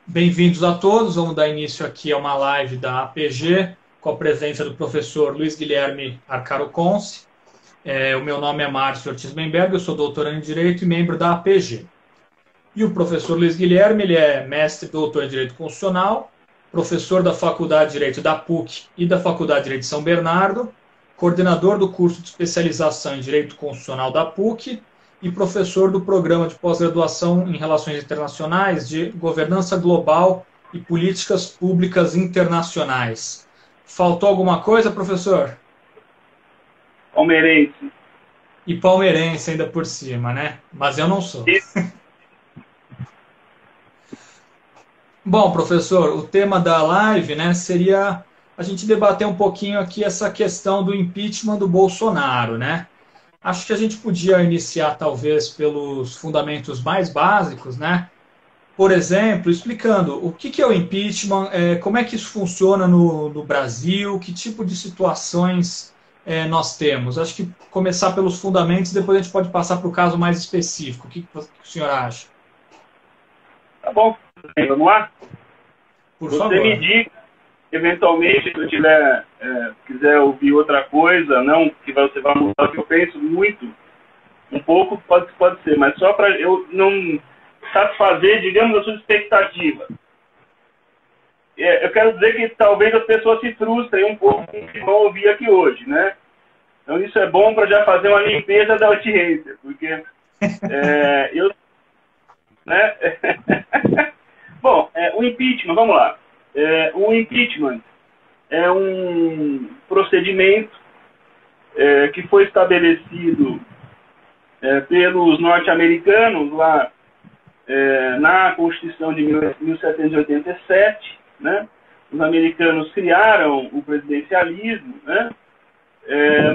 Bem-vindos a todos. Vamos dar início aqui a uma live da APG, com a presença do professor Luiz Guilherme Arcaro Conce. O meu nome é Márcio Ortiz Bemberg, eu sou doutorando em Direito e membro da APG. E o professor Luiz Guilherme, ele é mestre e doutor em Direito Constitucional, professor da Faculdade de Direito da PUC e da Faculdade de Direito de São Bernardo, coordenador do curso de especialização em Direito Constitucional da PUC e professor do programa de pós-graduação em Relações Internacionais de Governança Global e Políticas Públicas Internacionais. Faltou alguma coisa, professor? Palmeirense. E palmeirense ainda por cima, né? Mas eu não sou. Bom, professor, o tema da live, né, seria a gente debater um pouquinho aqui essa questão do impeachment do Bolsonaro, né? Acho que a gente podia iniciar, talvez, pelos fundamentos mais básicos, né? Por exemplo, explicando o que é o impeachment, como é que isso funciona no Brasil, que tipo de situações nós temos. Acho que começar pelos fundamentos, depois a gente pode passar para o caso mais específico. O que o senhor acha? Tá bom, vamos lá? Por Você favor. me diga, eventualmente, se eu quiser ouvir outra coisa, não que você vai mudar o que eu penso muito, um pouco pode ser, mas só para eu não satisfazer, digamos, a sua expectativa. Eu quero dizer que talvez as pessoas se frustrem um pouco com o que vão ouvir aqui hoje, né? Então isso é bom para já fazer uma limpeza da audiência, porque eu... Né? Bom, o impeachment, vamos lá. O impeachment é um procedimento que foi estabelecido pelos norte-americanos lá na Constituição de 1787, né? Os americanos criaram o presidencialismo, né?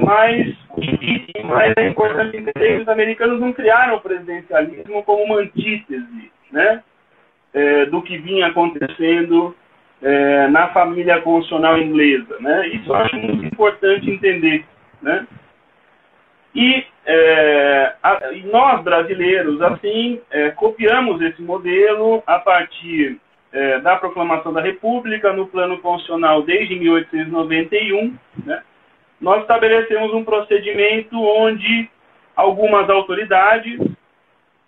Mas o mais importante é que os americanos não criaram o presidencialismo como uma antítese, né? Do que vinha acontecendo na família constitucional inglesa, né? Isso eu acho muito importante entender, né? E nós, brasileiros, assim, copiamos esse modelo a partir da proclamação da República no plano constitucional desde 1891, né? Nós estabelecemos um procedimento onde algumas autoridades,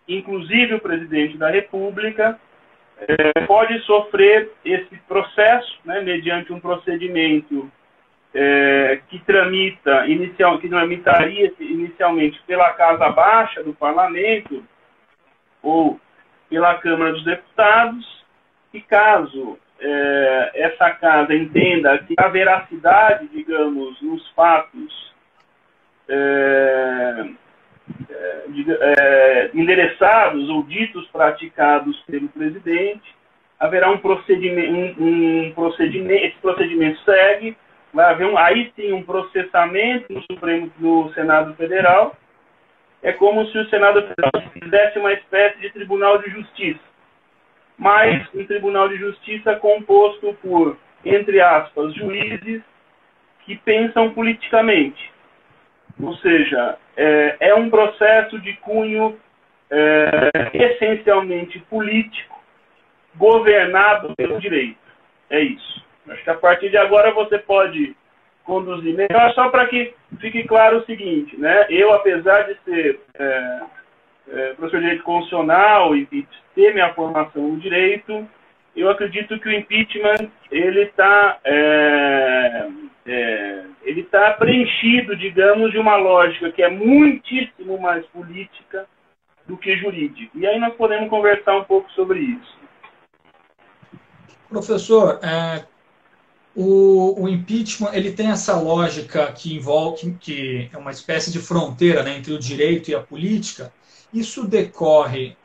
inclusive o presidente da República, pode sofrer esse processo, né, mediante um procedimento que tramitaria inicialmente pela Casa Baixa do Parlamento ou pela Câmara dos Deputados, e caso essa casa entenda que a veracidade, digamos, nos fatos endereçados ou ditos praticados pelo presidente, haverá um procedimento, esse procedimento segue, vai haver aí sim um processamento no Senado Federal. É como se o Senado Federal fizesse uma espécie de Tribunal de Justiça, mas um Tribunal de Justiça composto por, entre aspas, juízes que pensam politicamente. Ou seja, é um processo de cunho essencialmente político, governado pelo direito. É isso. Acho que a partir de agora você pode conduzir melhor, só para que fique claro o seguinte, né? Eu, apesar de ser professor de direito constitucional e ter minha formação no direito, eu acredito que o impeachment ele está preenchido, digamos, de uma lógica que é muitíssimo mais política do que jurídica. E aí nós podemos conversar um pouco sobre isso. Professor, o impeachment ele tem essa lógica que envolve, que é uma espécie de fronteira, né, entre o direito e a política. Isso decorre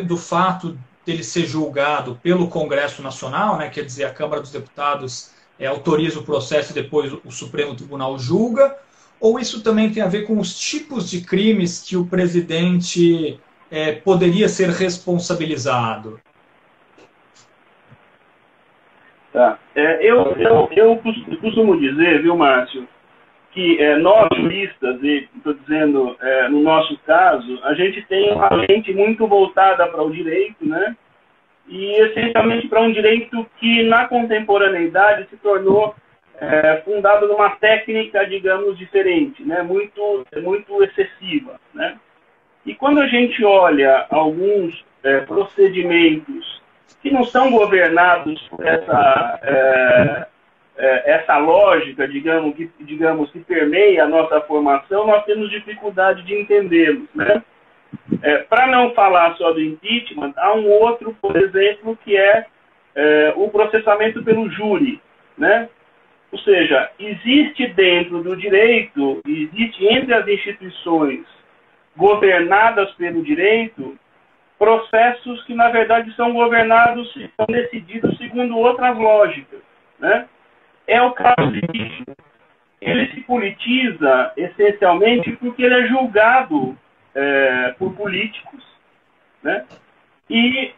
do fato dele ser julgado pelo Congresso Nacional, né, quer dizer, a Câmara dos Deputados autoriza o processo e depois o Supremo Tribunal julga, ou isso também tem a ver com os tipos de crimes que o presidente poderia ser responsabilizado? Tá. Eu costumo dizer, viu, Márcio, que nós juristas, e estou dizendo, no nosso caso, a gente tem uma lente muito voltada para o direito, né? e essencialmente para um direito que na contemporaneidade se tornou fundado numa técnica, digamos, diferente, né? muito excessiva, né? E quando a gente olha alguns procedimentos que não são governados por essa lógica, digamos, que permeia a nossa formação, nós temos dificuldade de entendê-los, né? Para não falar só do impeachment, há um outro, por exemplo, que é o processamento pelo júri, né? Ou seja, existe dentro do direito, existe entre as instituições governadas pelo direito, processos que, na verdade, são governados, são decididos segundo outras lógicas, né? É o caso de que ele se politiza essencialmente porque ele é julgado por políticos, né? E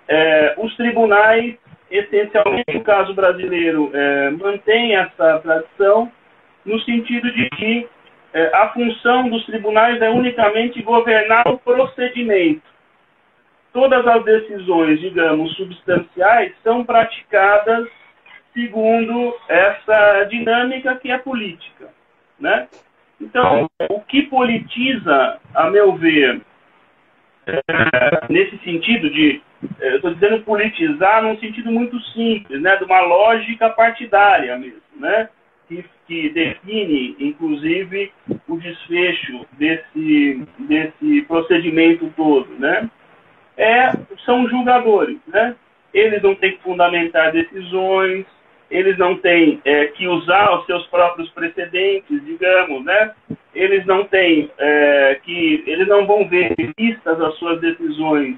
os tribunais, essencialmente no caso brasileiro, mantêm essa tradição no sentido de que a função dos tribunais é unicamente governar o procedimento. Todas as decisões, digamos, substanciais, são praticadas segundo essa dinâmica que é política, né? Então, o que politiza, a meu ver, nesse sentido de, eu estou dizendo politizar num sentido muito simples, né, de uma lógica partidária mesmo, né, que define, inclusive, o desfecho desse procedimento todo, né? São julgadores, né? Eles não têm que fundamentar decisões, eles não têm que usar os seus próprios precedentes, digamos, né? Eles não têm eles não vão ver vistas as suas decisões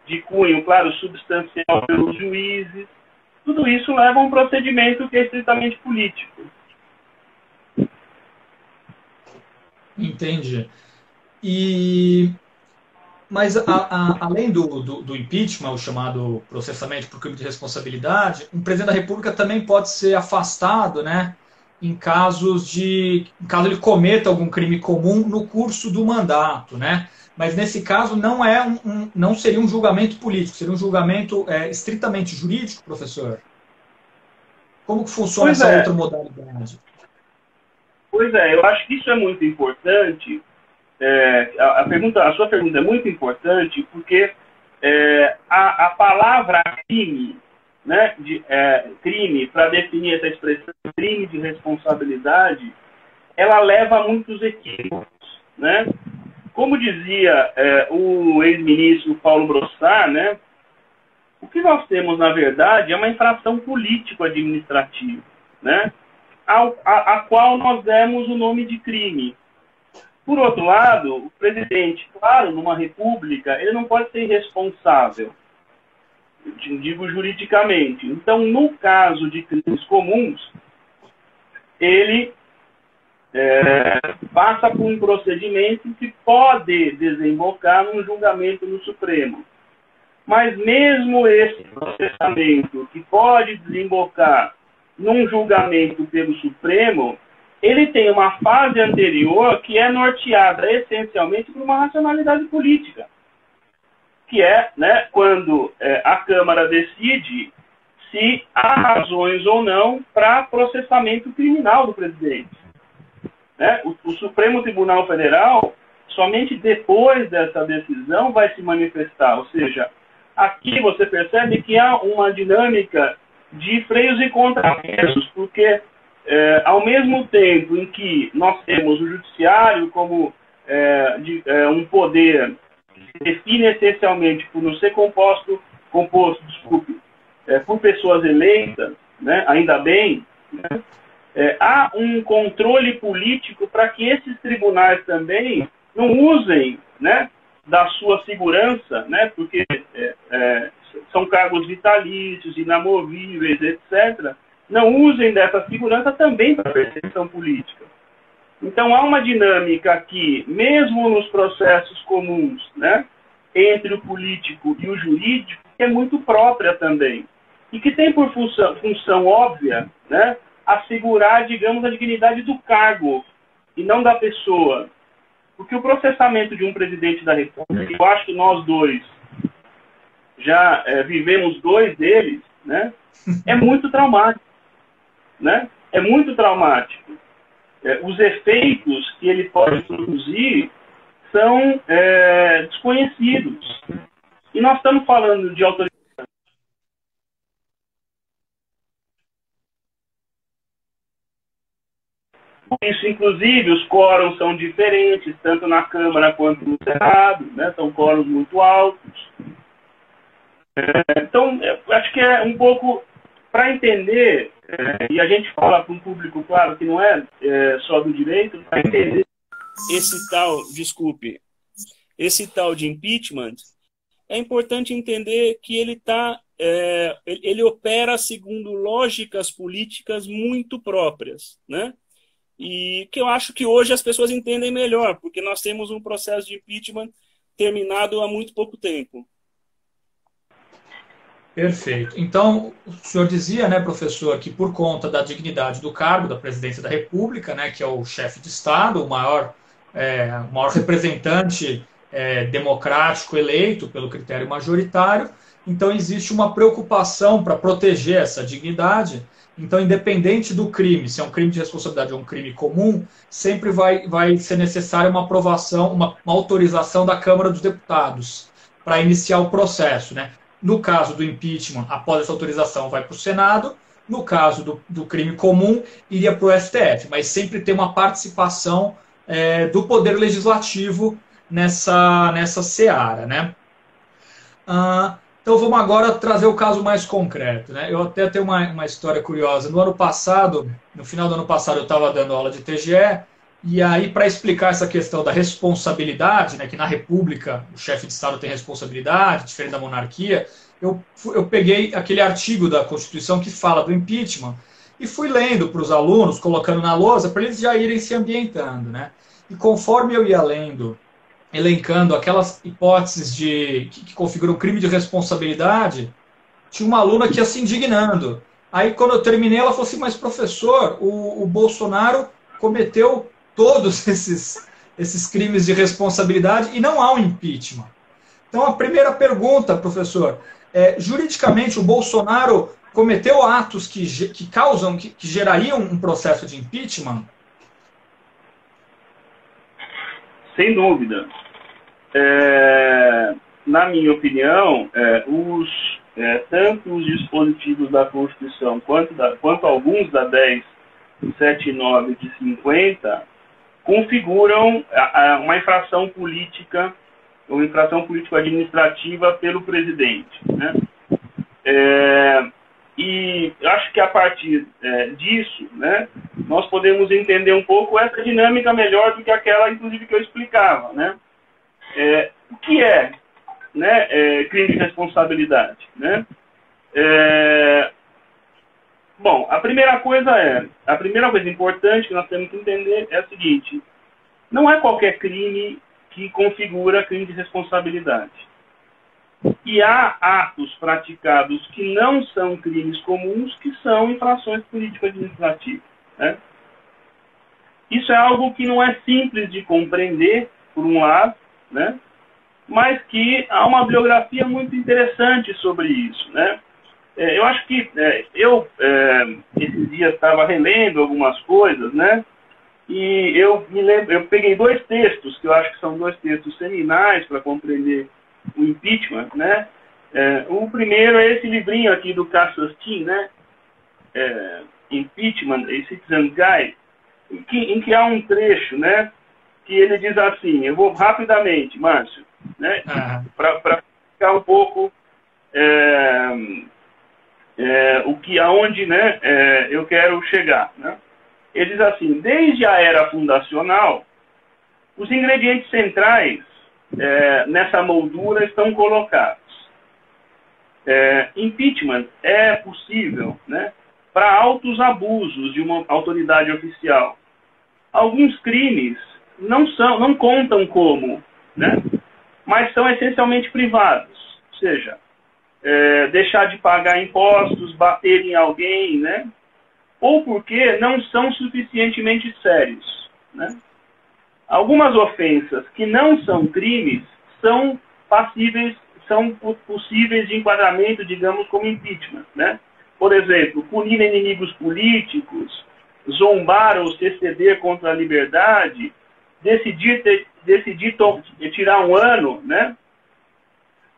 de cunho, claro, substancial pelos juízes. Tudo isso leva a um procedimento que é estritamente político. Entendi. Mas, além do impeachment, o chamado processamento por crime de responsabilidade, um presidente da República também pode ser afastado, né, em caso ele cometa algum crime comum no curso do mandato, né? Mas nesse caso não seria um julgamento político, seria um julgamento estritamente jurídico, professor? Como que funciona essa outra modalidade? Pois é, eu acho que isso é muito importante. A sua pergunta é muito importante porque a palavra crime, né, crime, para definir essa expressão, crime de responsabilidade, ela leva a muitos equívocos, né? Como dizia o ex-ministro Paulo Brossard, né, o que nós temos, na verdade, é uma infração político-administrativa, né, a qual nós demos o nome de crime. Por outro lado, o presidente, claro, numa república, ele não pode ser irresponsável, digo juridicamente. Então, no caso de crimes comuns, ele passa por um procedimento que pode desembocar num julgamento no Supremo. Mas mesmo esse processamento que pode desembocar num julgamento pelo Supremo, ele tem uma fase anterior que é norteada essencialmente por uma racionalidade política, que é, né, quando a Câmara decide se há razões ou não para processamento criminal do presidente. Né? O Supremo Tribunal Federal, somente depois dessa decisão, vai se manifestar. Ou seja, aqui você percebe que há uma dinâmica de freios e contrapesos, porque ao mesmo tempo em que nós temos o judiciário como um poder que se define essencialmente por não ser composto por pessoas eleitas, né, ainda bem, né, há um controle político para que esses tribunais também não usem, né, da sua segurança, né, porque são cargos vitalícios, inamovíveis, etc., não usem dessa segurança também para perseguição política. Então, há uma dinâmica aqui, mesmo nos processos comuns, né, entre o político e o jurídico, que é muito própria também. E que tem por função óbvia, né, assegurar, digamos, a dignidade do cargo e não da pessoa. Porque o processamento de um presidente da República, eu acho que nós dois já vivemos 2 deles, né? É muito traumático, né? É muito traumático. Os efeitos que ele pode produzir são desconhecidos. E nós estamos falando de autoridade. Isso, inclusive, os quórums são diferentes, tanto na Câmara quanto no Senado, né? São quórums muito altos. Então, eu acho que é um pouco para entender, e a gente fala para um público, claro, que não é só do direito, para entender esse tal de impeachment, é importante entender que ele opera segundo lógicas políticas muito próprias, né? E que eu acho que hoje as pessoas entendem melhor, porque nós temos um processo de impeachment terminado há muito pouco tempo. Perfeito. Então, o senhor dizia, né, professor, que por conta da dignidade do cargo da presidência da República, né, que é o chefe de Estado, o maior representante democrático eleito pelo critério majoritário, então existe uma preocupação para proteger essa dignidade. Então, independente do crime, se é um crime de responsabilidade ou um crime comum, sempre vai ser necessária uma aprovação, uma autorização da Câmara dos Deputados para iniciar o processo, né? No caso do impeachment, após essa autorização, vai para o Senado. No caso do crime comum, iria para o STF. Mas sempre tem uma participação do Poder Legislativo nessa seara, né? Então vamos agora trazer o caso mais concreto, né? Eu até tenho uma história curiosa. No final do ano passado, eu estava dando aula de TGE, e aí, para explicar essa questão da responsabilidade, né, que na República o chefe de Estado tem responsabilidade, diferente da monarquia, eu peguei aquele artigo da Constituição que fala do impeachment e fui lendo para os alunos, colocando na lousa, para eles já irem se ambientando, né? E conforme eu ia lendo, elencando aquelas hipóteses que configuram crime de responsabilidade, tinha uma aluna que ia se indignando. Aí, quando eu terminei, ela falou assim, mas professor, o Bolsonaro cometeu todos esses crimes de responsabilidade e não há um impeachment. Então, a primeira pergunta, professor, juridicamente o Bolsonaro cometeu atos que gerariam um processo de impeachment? Sem dúvida. Na minha opinião, tanto os dispositivos da Constituição quanto alguns da 1079 de 50 configuram uma infração política ou infração político-administrativa pelo presidente, né? E acho que a partir disso, né, nós podemos entender um pouco essa dinâmica melhor do que aquela, inclusive, que eu explicava, né? O que é, né, crime de responsabilidade, né? Bom, a primeira coisa importante que nós temos que entender é a seguinte: não é qualquer crime que configura crime de responsabilidade. E há atos praticados que não são crimes comuns, que são infrações político-administrativas, né? Isso é algo que não é simples de compreender, por um lado, né? Mas que há uma bibliografia muito interessante sobre isso, né? Eu acho que esses dias estava relendo algumas coisas, né? E eu peguei 2 textos, que eu acho que são 2 textos seminais para compreender o impeachment, né? O primeiro é esse livrinho aqui do Cassius Tim, né? Impeachment, a Citizen's Guide, em que há um trecho, né? Que ele diz assim, eu vou rapidamente, Márcio, né? Para ficar um pouco aonde, né, eu quero chegar, né? Ele diz assim: desde a era fundacional, os ingredientes centrais nessa moldura estão colocados. Impeachment é possível, né, para altos abusos de uma autoridade oficial. Alguns crimes não contam como, né, mas são essencialmente privados, ou seja, deixar de pagar impostos, bater em alguém, né? Ou porque não são suficientemente sérios, né? Algumas ofensas que não são crimes são são possíveis de enquadramento, digamos, como impeachment, né? Por exemplo, punir inimigos políticos, zombar ou se exceder contra a liberdade, decidir tirar um ano, né?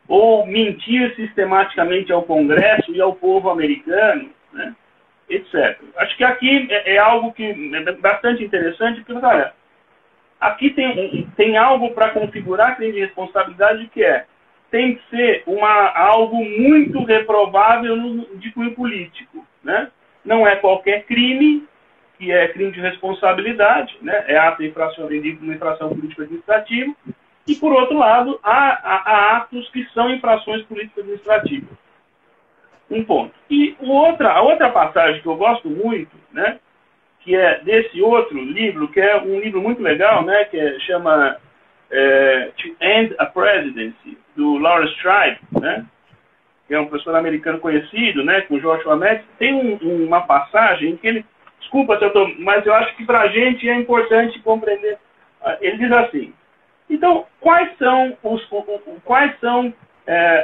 Ou mentir sistematicamente ao Congresso e ao povo americano, né? Etc. Acho que aqui é algo que é bastante interessante, porque, olha, aqui tem algo para configurar crime de responsabilidade que tem que ser algo muito reprovável de cunho político, né? Não é qualquer crime que é crime de responsabilidade, né? É ato infracional, uma infração política administrativa, e, por outro lado, há atos que são infrações políticas administrativas. Um ponto. E a outra passagem que eu gosto muito, né, que é desse outro livro, que é um livro muito legal, né, que chama To End a Presidency, do Lawrence Tribe, né, que é um professor americano conhecido, né, com Joshua Metz. Tem uma passagem que ele... Desculpa se eu estou... Mas eu acho que para a gente é importante compreender. Ele diz assim: então, quais são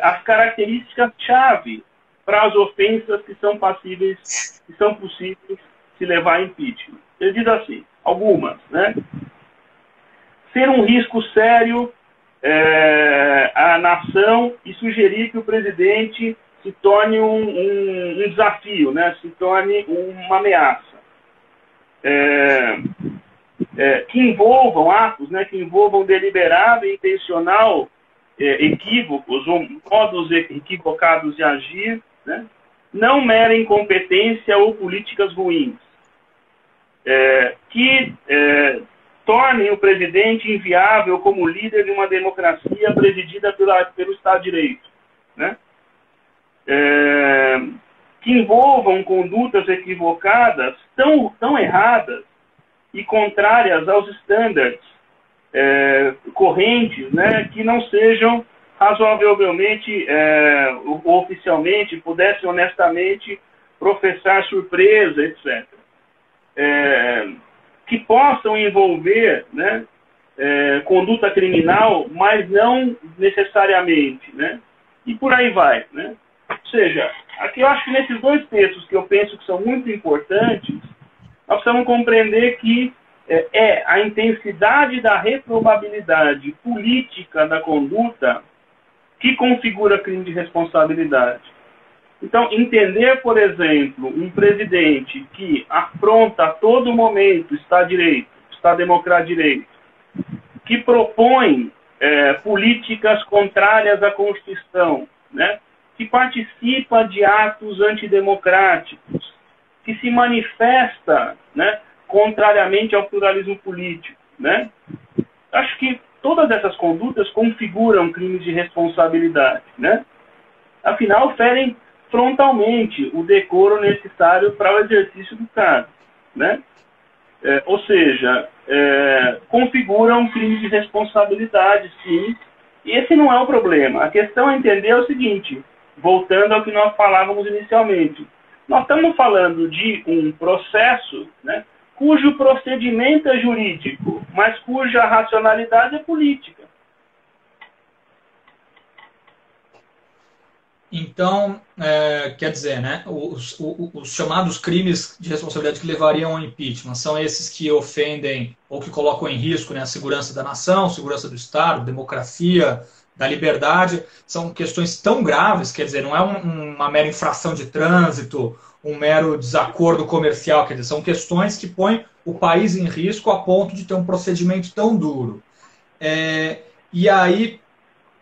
as características-chave para as ofensas que são passíveis, que são possíveis se levar a impeachment? Ele diz assim, algumas, né? Ser um risco sério à nação e sugerir que o presidente se torne um desafio, né? Se torne uma ameaça. Que envolvam atos, né? Que envolvam deliberado e intencional equívocos ou modos equivocados de agir, né? Não mera incompetência ou políticas ruins, que tornem o presidente inviável como líder de uma democracia presidida pelo Estado de Direito, né? Que envolvam condutas equivocadas tão erradas e contrárias aos estándares correntes, né, que não sejam razoavelmente ou oficialmente, pudessem honestamente professar surpresa, etc. Que possam envolver, né, conduta criminal, mas não necessariamente, né? E por aí vai, né? Ou seja, aqui eu acho que nesses dois textos que eu penso que são muito importantes, nós precisamos compreender que a intensidade da reprobabilidade política da conduta que configura crime de responsabilidade. Então, entender, por exemplo, um presidente que afronta a todo momento Estado de Direito, Estado Democrático de Direito, que propõe políticas contrárias à Constituição, né? Que participa de atos antidemocráticos, que se manifesta, né, contrariamente ao pluralismo político, né? Acho que todas essas condutas configuram crimes de responsabilidade, né? Afinal, ferem frontalmente o decoro necessário para o exercício do cargo, né? Ou seja, configuram crimes de responsabilidade, sim. E esse não é o problema. A questão é entender o seguinte, voltando ao que nós falávamos inicialmente. Nós estamos falando de um processo, né, cujo procedimento é jurídico, mas cuja racionalidade é política. Então, quer dizer, né, os chamados crimes de responsabilidade que levariam ao impeachment são esses que ofendem ou que colocam em risco, né, a segurança da nação, segurança do Estado, democracia, da liberdade. São questões tão graves, quer dizer, não é uma mera infração de trânsito, um mero desacordo comercial, quer dizer, são questões que põem o país em risco a ponto de ter um procedimento tão duro. E aí,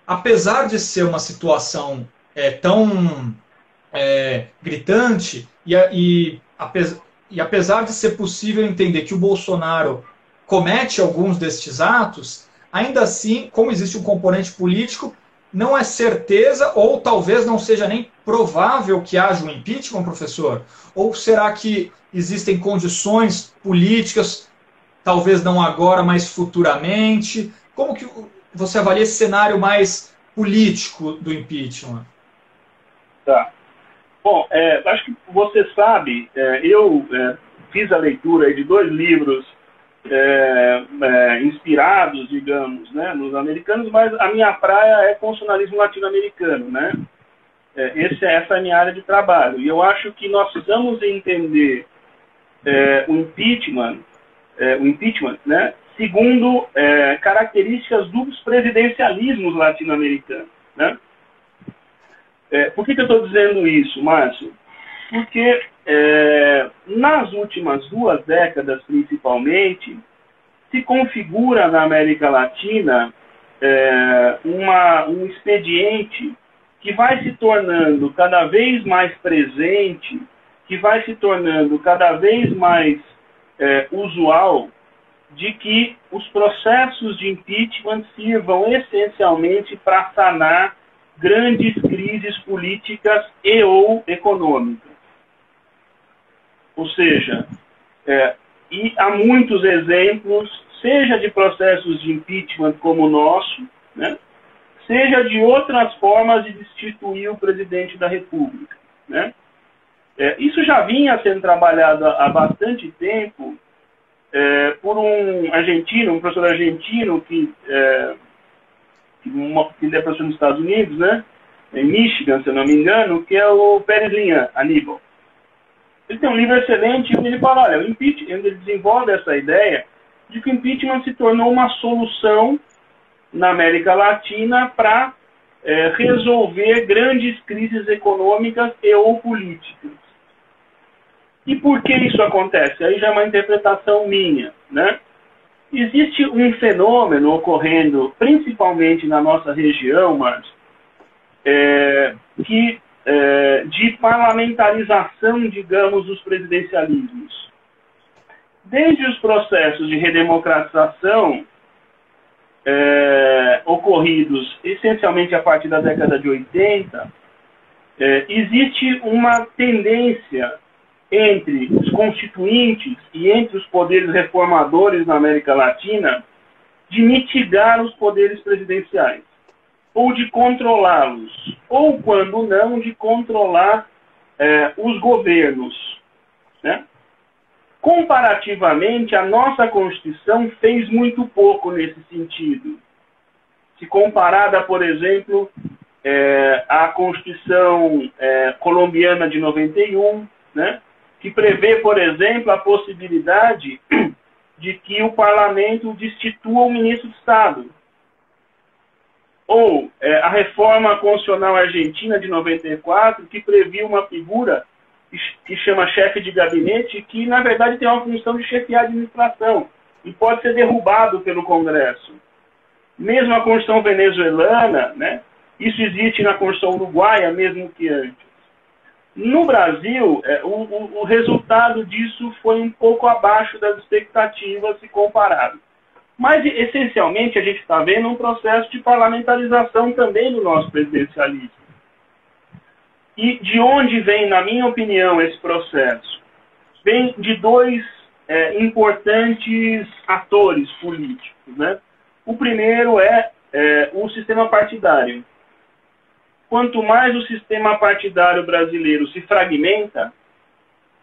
apesar de ser uma situação tão gritante, e apesar de ser possível entender que o Bolsonaro comete alguns destes atos, ainda assim, como existe um componente político, não é certeza, ou talvez não seja nem provável que haja um impeachment, professor? Ou será que existem condições políticas, talvez não agora, mas futuramente? Como que você avalia esse cenário mais político do impeachment? Tá. Bom, acho que você sabe, eu fiz a leitura de dois livros inspirados, digamos, né, nos americanos, mas a minha praia é constitucionalismo latino-americano, né? Essa é a minha área de trabalho. E eu acho que nós precisamos entender o impeachment, né, segundo características dos presidencialismos latino-americanos, né? Por que eu estou dizendo isso, Márcio? Porque nas últimas 2 décadas, principalmente, se configura na América Latina um expediente que vai se tornando cada vez mais presente, que vai se tornando cada vez mais usual, de que os processos de impeachment sirvam essencialmente para sanar grandes crises políticas e ou econômicas. Ou seja, e há muitos exemplos, seja de processos de impeachment como o nosso, né, seja de outras formas de destituir o presidente da República, né? Isso já vinha sendo trabalhado há bastante tempo por um professor argentino que é professor nos Estados Unidos, né, em Michigan, se eu não me engano, que é o Pérez Linhan, Aníbal. Ele tem um livro excelente e ele fala, olha, o impeachment, ele desenvolve essa ideia de que o impeachment se tornou uma solução na América Latina para resolver grandes crises econômicas e ou políticas. E por que isso acontece? Aí já é uma interpretação minha, né? Existe um fenômeno ocorrendo, principalmente na nossa região, Márcio, de parlamentarização, digamos, dos presidencialismos. Desde os processos de redemocratização ocorridos essencialmente a partir da década de 80, existe uma tendência entre os constituintes e entre os poderes reformadores na América Latina de mitigar os poderes presidenciais, ou de controlá-los, ou, quando não, de controlar os governos, né? Comparativamente, a nossa Constituição fez muito pouco nesse sentido. Se comparada, por exemplo, à Constituição colombiana de 91, né, que prevê, por exemplo, a possibilidade de que o parlamento destitua o ministro de Estado. Ou a reforma constitucional argentina de 94, que previa uma figura que chama chefe de gabinete, que na verdade tem uma função de chefiar a administração e pode ser derrubado pelo Congresso. Mesmo a Constituição venezuelana, né, isso existe na Constituição uruguaia, mesmo que antes. No Brasil, o resultado disso foi um pouco abaixo das expectativas se comparado. Mas, essencialmente, a gente está vendo um processo de parlamentarização também do nosso presidencialismo. E de onde vem, na minha opinião, esse processo? Vem de 2 importantes atores políticos, né? O primeiro é o sistema partidário. Quanto mais o sistema partidário brasileiro se fragmenta,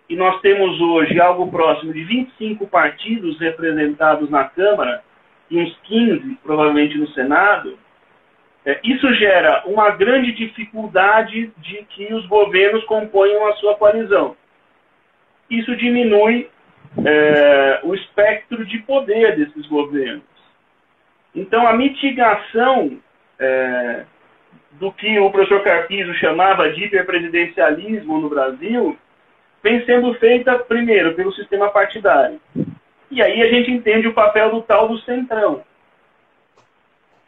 e nós temos hoje algo próximo de 25 partidos representados na Câmara, e uns 15, provavelmente, no Senado, isso gera uma grande dificuldade de que os governos componham a sua coalizão. Isso diminui o espectro de poder desses governos. Então, a mitigação do que o professor Carpizo chamava de hiperpresidencialismo no Brasil vem sendo feita, primeiro, pelo sistema partidário. E aí a gente entende o papel do tal do centrão,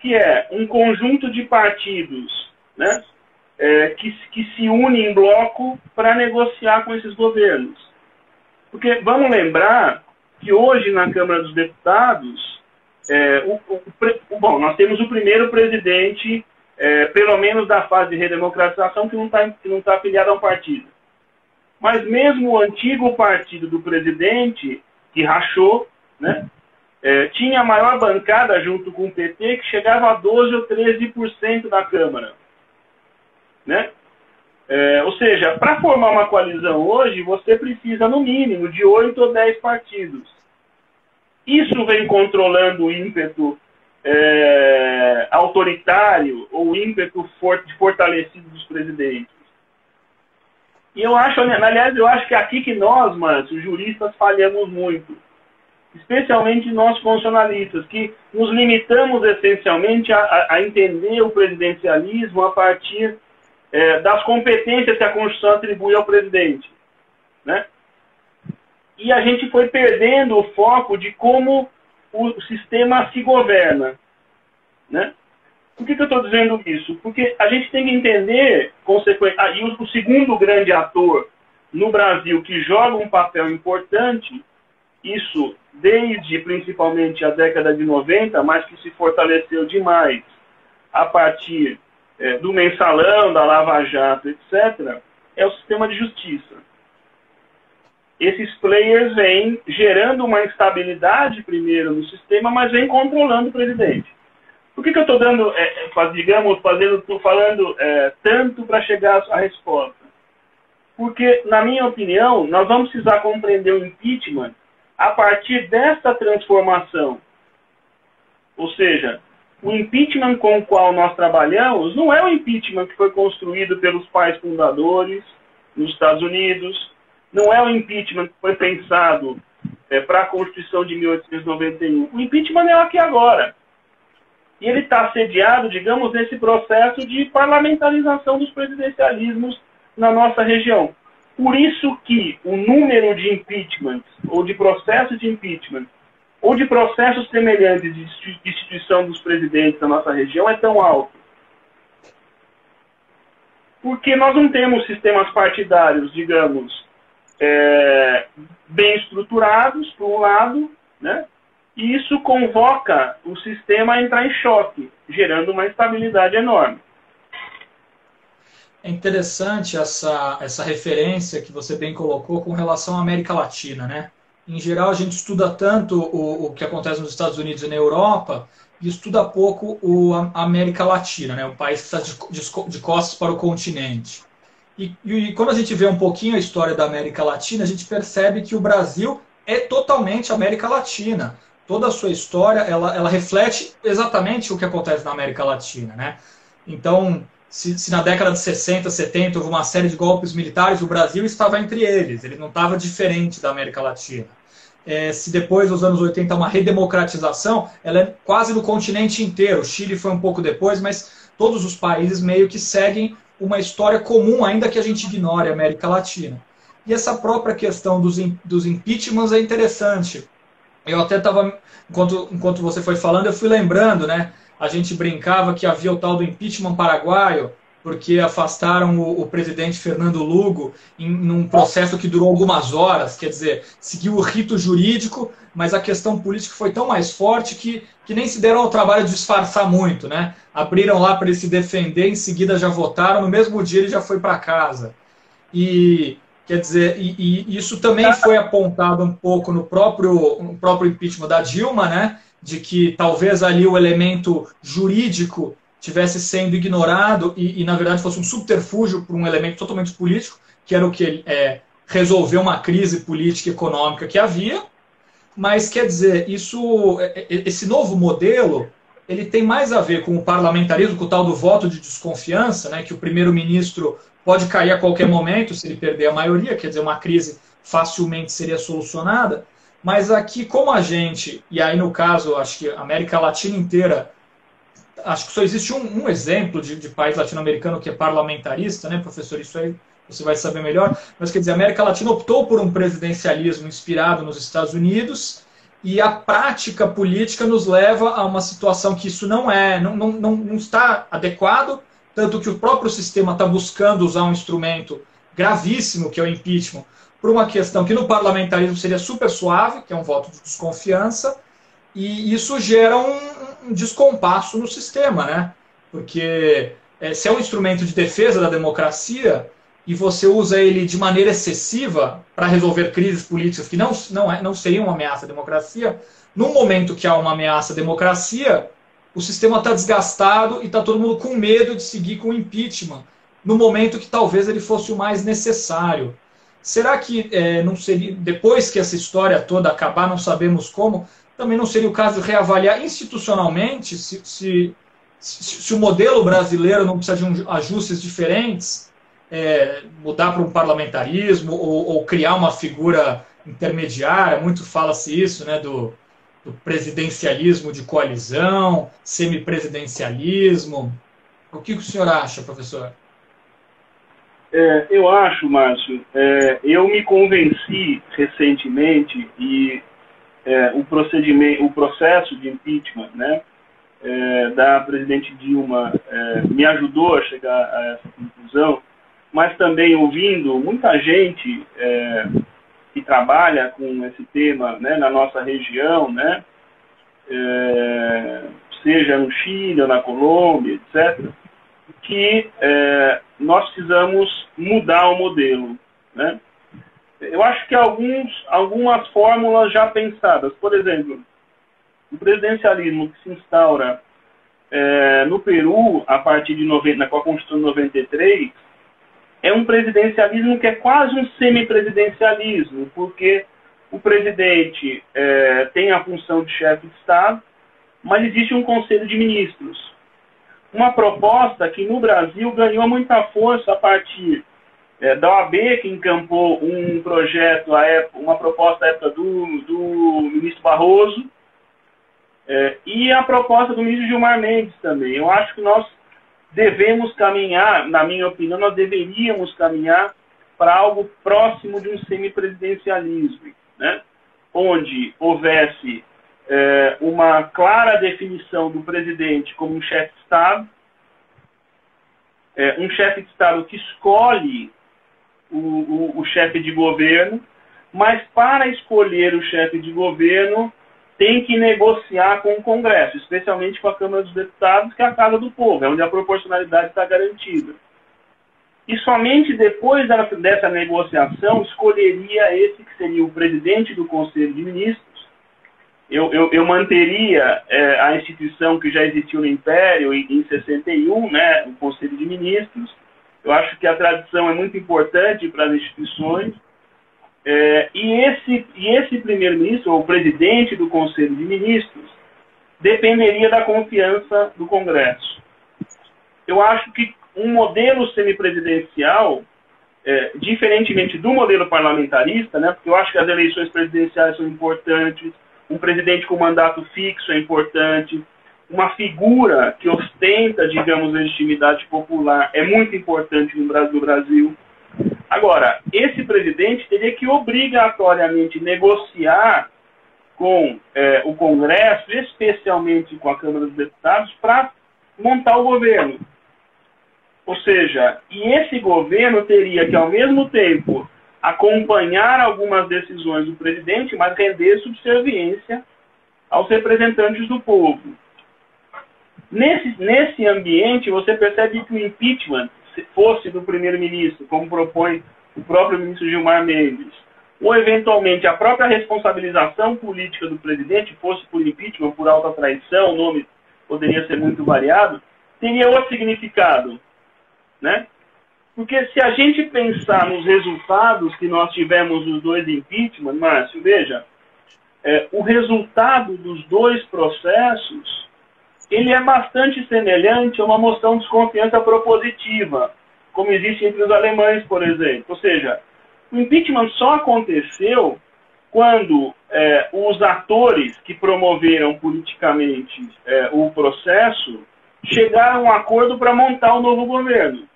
que é um conjunto de partidos, né, que se unem em bloco para negociar com esses governos. Porque vamos lembrar que hoje na Câmara dos Deputados, nós temos o primeiro presidente, pelo menos da fase de redemocratização, que não está afiliado a um partido. Mas mesmo o antigo partido do presidente, que rachou, né, tinha a maior bancada junto com o PT, que chegava a 12% ou 13% da Câmara. Né? Ou seja, para formar uma coalizão hoje, você precisa, no mínimo, de 8 ou 10 partidos. Isso vem controlando o ímpeto autoritário ou o ímpeto fortalecido dos presidentes. E eu acho, aliás, eu acho que é aqui que nós, Márcio, juristas, falhamos muito. Especialmente nós constitucionalistas, que nos limitamos essencialmente a entender o presidencialismo a partir das competências que a Constituição atribui ao presidente, né? E a gente foi perdendo o foco de como o sistema se governa, né? Por que eu estou dizendo isso? Porque a gente tem que entender, e o segundo grande ator no Brasil que joga um papel importante, isso desde principalmente a década de 90, mas que se fortaleceu demais a partir do mensalão, da Lava Jato, etc., é o sistema de justiça. Esses players vêm gerando uma instabilidade primeiro no sistema, mas vêm controlando o presidente. Por que eu estou dando, estou falando tanto para chegar à resposta? Porque, na minha opinião, nós vamos precisar compreender o impeachment a partir dessa transformação. Ou seja, o impeachment com o qual nós trabalhamos não é o impeachment que foi construído pelos pais fundadores nos Estados Unidos, não é o impeachment que foi pensado para a Constituição de 1891. O impeachment é o aqui e agora. E ele está sediado, digamos, nesse processo de parlamentarização dos presidencialismos na nossa região. Por isso que o número de impeachments, ou de processos de impeachment, ou de processos semelhantes de destituição dos presidentes na nossa região é tão alto. Porque nós não temos sistemas partidários, digamos, bem estruturados, por um lado, né? E isso convoca o sistema a entrar em choque, gerando uma instabilidade enorme. É interessante essa referência que você bem colocou com relação à América Latina, né? Em geral, a gente estuda tanto o que acontece nos Estados Unidos e na Europa e estuda pouco a América Latina, né? O país que está de costas para o continente. E quando a gente vê um pouquinho a história da América Latina, a gente percebe que o Brasil é totalmente América Latina. Toda a sua história, ela reflete exatamente o que acontece na América Latina, né? Então, se na década de 60, 70 houve uma série de golpes militares, o Brasil estava entre eles, ele não estava diferente da América Latina. Se depois dos anos 80 uma redemocratização, ela é quase no continente inteiro. O Chile foi um pouco depois, mas todos os países meio que seguem uma história comum, ainda que a gente ignore a América Latina. E essa própria questão dos impeachments é interessante. Eu até estava, enquanto você foi falando, eu fui lembrando, né? A gente brincava que havia o tal do impeachment paraguaio, porque afastaram o presidente Fernando Lugo num processo que durou algumas horas, quer dizer, seguiu o rito jurídico, mas a questão política foi tão mais forte que nem se deram ao trabalho de disfarçar muito, né? Abriram lá para ele se defender, em seguida já votaram, no mesmo dia ele já foi para casa. E, quer dizer, e isso também foi apontado um pouco no próprio impeachment da Dilma, né? De que talvez ali o elemento jurídico tivesse sendo ignorado e na verdade, fosse um subterfúgio para um elemento totalmente político, que era o que resolveu uma crise política e econômica que havia. Mas, quer dizer, esse novo modelo, ele tem mais a ver com o parlamentarismo, com o tal do voto de desconfiança, né, que o primeiro-ministro pode cair a qualquer momento se ele perder a maioria, quer dizer, uma crise facilmente seria solucionada. Mas aqui, como a gente, e aí no caso, acho que a América Latina inteira, acho que só existe um exemplo de país latino-americano que é parlamentarista, né, professor? Isso aí você vai saber melhor. Mas, quer dizer, a América Latina optou por um presidencialismo inspirado nos Estados Unidos e a prática política nos leva a uma situação que isso não está adequado, tanto que o próprio sistema está buscando usar um instrumento gravíssimo, que é o impeachment, por uma questão que no parlamentarismo seria super suave, que é um voto de desconfiança, e isso gera um descompasso no sistema, né? Porque se é um instrumento de defesa da democracia e você usa ele de maneira excessiva para resolver crises políticas que não seriam uma ameaça à democracia, no momento que há uma ameaça à democracia, o sistema está desgastado e está todo mundo com medo de seguir com o impeachment, no momento que talvez ele fosse o mais necessário. Será que não seria, depois que essa história toda acabar, não sabemos como, também não seria o caso de reavaliar institucionalmente se o modelo brasileiro não precisa de ajustes diferentes, mudar para um parlamentarismo ou criar uma figura intermediária? Muito fala-se isso, né, do presidencialismo de coalizão, semipresidencialismo. O que o senhor acha, professor? Eu acho, Márcio, eu me convenci recentemente e o processo de impeachment, né, da presidente Dilma me ajudou a chegar a essa conclusão, mas também ouvindo muita gente que trabalha com esse tema, né, na nossa região, né, seja no Chile ou na Colômbia, etc., que nós precisamos mudar o modelo, né? Eu acho que algumas fórmulas já pensadas, por exemplo, o presidencialismo que se instaura no Peru a partir de com a Constituição de 93, é um presidencialismo que é quase um semipresidencialismo, porque o presidente tem a função de chefe de Estado, mas existe um conselho de ministros. Uma proposta que no Brasil ganhou muita força a partir da OAB, que encampou um projeto, uma proposta à época do ministro Barroso, e a proposta do ministro Gilmar Mendes também. Eu acho que nós devemos caminhar, na minha opinião, nós deveríamos caminhar para algo próximo de um semipresidencialismo, né? Onde houvesse uma clara definição do presidente como um chefe de Estado, um chefe de Estado que escolhe o chefe de governo, mas para escolher o chefe de governo tem que negociar com o Congresso, especialmente com a Câmara dos Deputados, que é a Casa do Povo, é onde a proporcionalidade está garantida. E somente depois dessa negociação escolheria esse que seria o presidente do Conselho de Ministros. Eu manteria a instituição que já existiu no Império em 61, né, o Conselho de Ministros. Eu acho que a tradição é muito importante para as instituições. E esse primeiro-ministro, ou presidente do Conselho de Ministros, dependeria da confiança do Congresso. Eu acho que um modelo semipresidencial, diferentemente do modelo parlamentarista, né, porque eu acho que as eleições presidenciais são importantes, um presidente com mandato fixo é importante, uma figura que ostenta, digamos, legitimidade popular é muito importante no Brasil. Agora, esse presidente teria que obrigatoriamente negociar com o Congresso, especialmente com a Câmara dos Deputados, para montar o governo. Ou seja, e esse governo teria que, ao mesmo tempo, acompanhar algumas decisões do presidente, mas render subserviência aos representantes do povo. Nesse ambiente, você percebe que o impeachment, se fosse do primeiro-ministro, como propõe o próprio ministro Gilmar Mendes, ou eventualmente a própria responsabilização política do presidente, fosse por impeachment, por alta traição, o nome poderia ser muito variado, teria outro significado, né? Porque se a gente pensar nos resultados que nós tivemos dos dois impeachment, Márcio, veja, o resultado dos dois processos, ele é bastante semelhante a uma moção de desconfiança propositiva, como existe entre os alemães, por exemplo. Ou seja, o impeachment só aconteceu quando os atores que promoveram politicamente o processo chegaram a um acordo para montar o novo governo.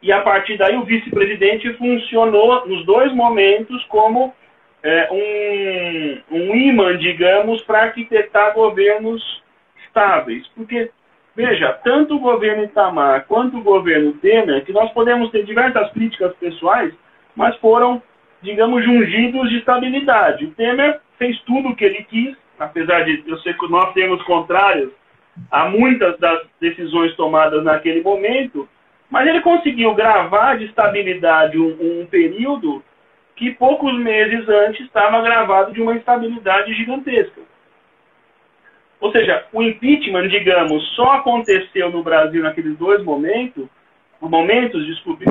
E a partir daí o vice-presidente funcionou nos dois momentos como um imã, digamos, para arquitetar governos estáveis. Porque, veja, tanto o governo Itamar quanto o governo Temer, que nós podemos ter diversas críticas pessoais, mas foram, digamos, ungidos de estabilidade. O Temer fez tudo o que ele quis, apesar de eu sei que nós temos contrários a muitas das decisões tomadas naquele momento, mas ele conseguiu gravar de estabilidade um período que poucos meses antes estava gravado de uma instabilidade gigantesca. Ou seja, o impeachment, digamos, só aconteceu no Brasil naqueles dois momentos,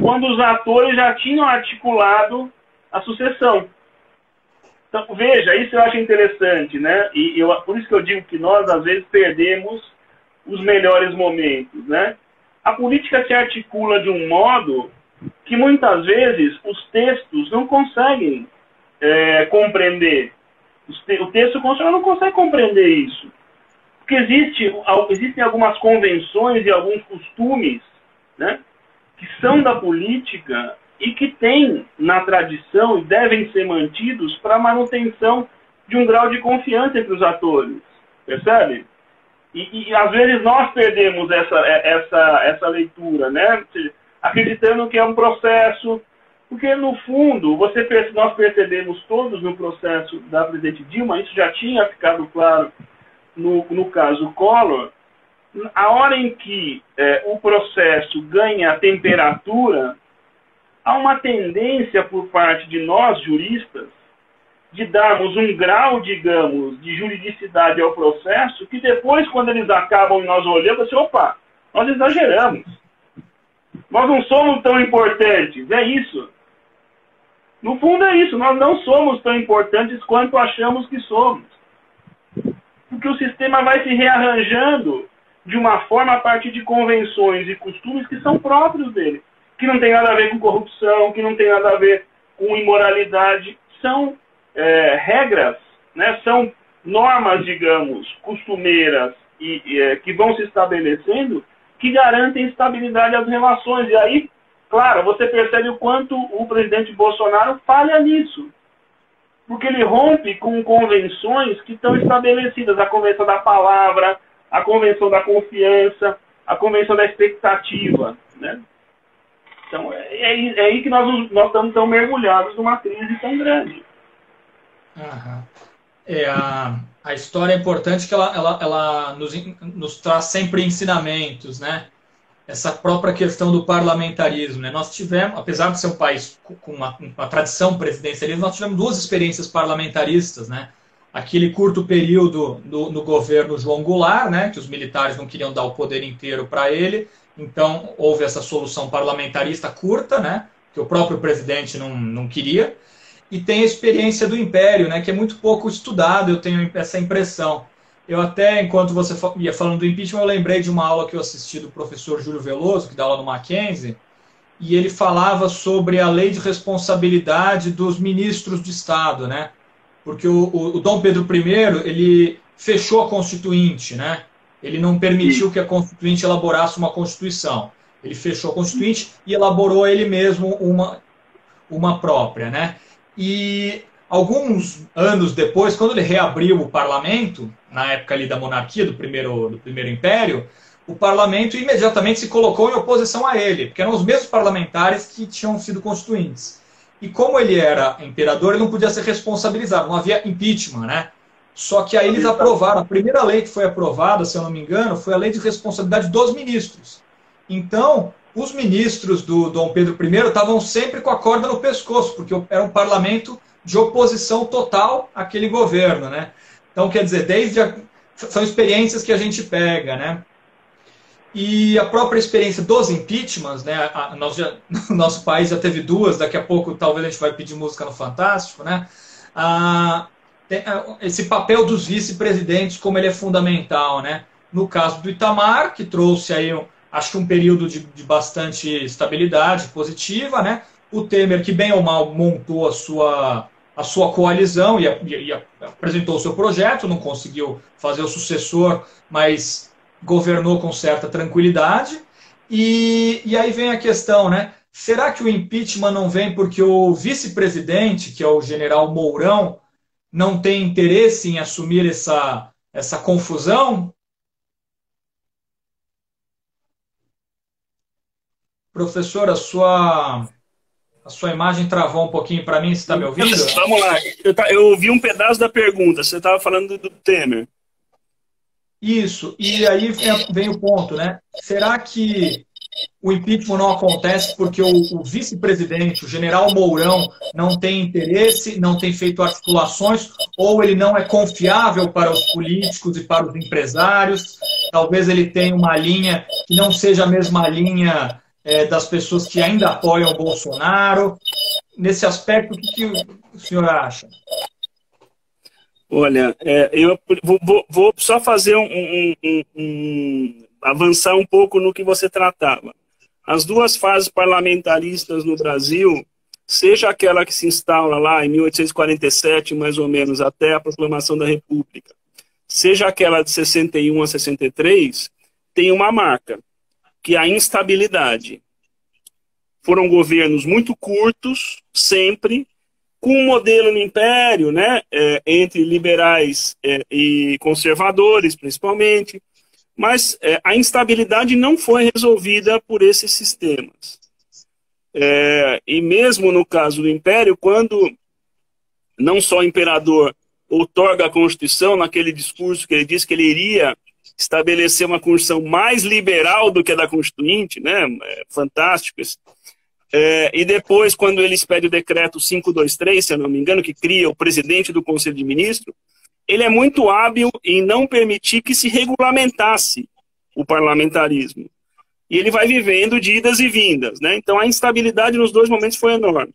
quando os atores já tinham articulado a sucessão. Então, veja, isso eu acho interessante, né? Por isso que eu digo que nós, às vezes, perdemos os melhores momentos, né? A política se articula de um modo que, muitas vezes, os textos não conseguem compreender. O texto constitucional não consegue compreender isso. Porque existem algumas convenções e alguns costumes, né, que são da política e que têm na tradição e devem ser mantidos para a manutenção de um grau de confiança entre os atores. Percebe? E às vezes nós perdemos essa leitura, né? Acreditando que é um processo. Porque, no fundo, nós percebemos todos no processo da presidente Dilma, isso já tinha ficado claro no caso Collor, a hora em que o processo ganha temperatura, há uma tendência por parte de nós, juristas, de darmos um grau, digamos, de juridicidade ao processo, que depois, quando eles acabam e nós olhamos, assim, opa, nós exageramos. Nós não somos tão importantes, é isso. No fundo é isso, nós não somos tão importantes quanto achamos que somos. Porque o sistema vai se rearranjando de uma forma a partir de convenções e costumes que são próprios dele. Que não tem nada a ver com corrupção, que não tem nada a ver com imoralidade. São regras, né? São normas, digamos, costumeiras que vão se estabelecendo que garantem estabilidade às relações. E aí, claro, você percebe o quanto o presidente Bolsonaro falha nisso. Porque ele rompe com convenções que estão estabelecidas. A convenção da palavra, a convenção da confiança, a convenção da expectativa, né? Então, é aí que nós estamos tão mergulhados numa crise tão grande. Aham. A história é importante que ela nos traz sempre ensinamentos, né? Essa própria questão do parlamentarismo, né? Nós tivemos, apesar de ser um país com uma tradição presidencialista, nós tivemos duas experiências parlamentaristas, né? Aquele curto período no governo João Goulart, né? Que os militares não queriam dar o poder inteiro para ele, então houve essa solução parlamentarista curta, né? Que o próprio presidente não queria. E tem a experiência do Império, né? Que é muito pouco estudado, eu tenho essa impressão. Eu até, enquanto você ia falando do impeachment, eu lembrei de uma aula que eu assisti do professor Júlio Veloso, que dá aula no Mackenzie, e ele falava sobre a lei de responsabilidade dos ministros de Estado, né? Porque o Dom Pedro I, ele fechou a Constituinte, né? Ele não permitiu que a Constituinte elaborasse uma Constituição. Ele fechou a Constituinte e elaborou ele mesmo uma própria, né? E alguns anos depois, quando ele reabriu o parlamento, na época ali da monarquia, do primeiro Império, o parlamento imediatamente se colocou em oposição a ele, porque eram os mesmos parlamentares que tinham sido constituintes. E como ele era imperador, ele não podia ser responsabilizado, não havia impeachment, né? Só que aí eles aprovaram, a primeira lei que foi aprovada, se eu não me engano, foi a lei de responsabilidade dos ministros. Então, os ministros do Dom Pedro I estavam sempre com a corda no pescoço, porque era um parlamento de oposição total àquele governo, né? Então, quer dizer, são experiências que a gente pega, né? E a própria experiência dos impeachments, né? O nosso país já teve duas, daqui a pouco talvez a gente vai pedir música no Fantástico, né? Esse papel dos vice-presidentes, como ele é fundamental, né? No caso do Itamar, que trouxe aí, acho que um período de bastante estabilidade positiva, né? O Temer, que bem ou mal montou a sua coalizão e apresentou o seu projeto, não conseguiu fazer o sucessor, mas governou com certa tranquilidade. E aí vem a questão, né? Será que o impeachment não vem porque o vice-presidente, que é o general Mourão, não tem interesse em assumir essa confusão? Professor, a sua imagem travou um pouquinho para mim, você está me ouvindo? Vamos lá, eu ouvi um pedaço da pergunta, você estava falando do Temer. Isso, e aí vem o ponto, né? Será que o impeachment não acontece porque o vice-presidente, o general Mourão, não tem interesse, não tem feito articulações, ou ele não é confiável para os políticos e para os empresários? Talvez ele tenha uma linha que não seja a mesma linha das pessoas que ainda apoiam o Bolsonaro. Nesse aspecto, o que o senhor acha? Olha, eu vou só fazer avançar um pouco no que você tratava. As duas fases parlamentaristas no Brasil, seja aquela que se instala lá em 1847, mais ou menos, até a proclamação da República, seja aquela de 61 a 63, tem uma marca, que é a instabilidade. Foram governos muito curtos, sempre, com um modelo no império, né, entre liberais e conservadores, principalmente, mas a instabilidade não foi resolvida por esses sistemas. E mesmo no caso do império, quando não só o imperador outorga a Constituição, naquele discurso que ele disse que ele iria estabelecer uma Constituição mais liberal do que a da Constituinte, né, fantástico isso. E depois, quando ele expede o decreto 523, se eu não me engano, que cria o presidente do Conselho de Ministros, ele é muito hábil em não permitir que se regulamentasse o parlamentarismo. E ele vai vivendo de idas e vindas, né? Então a instabilidade nos dois momentos foi enorme.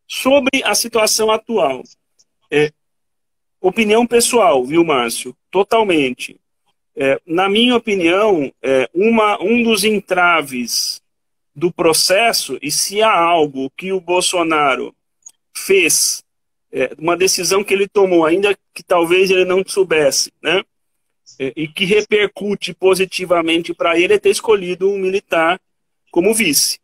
Sobre a situação atual, opinião pessoal, viu, Márcio? Totalmente. Na minha opinião, um dos entraves do processo, e se há algo que o Bolsonaro fez, uma decisão que ele tomou, ainda que talvez ele não soubesse, né, e que repercute positivamente para ele, é ter escolhido um militar como vice.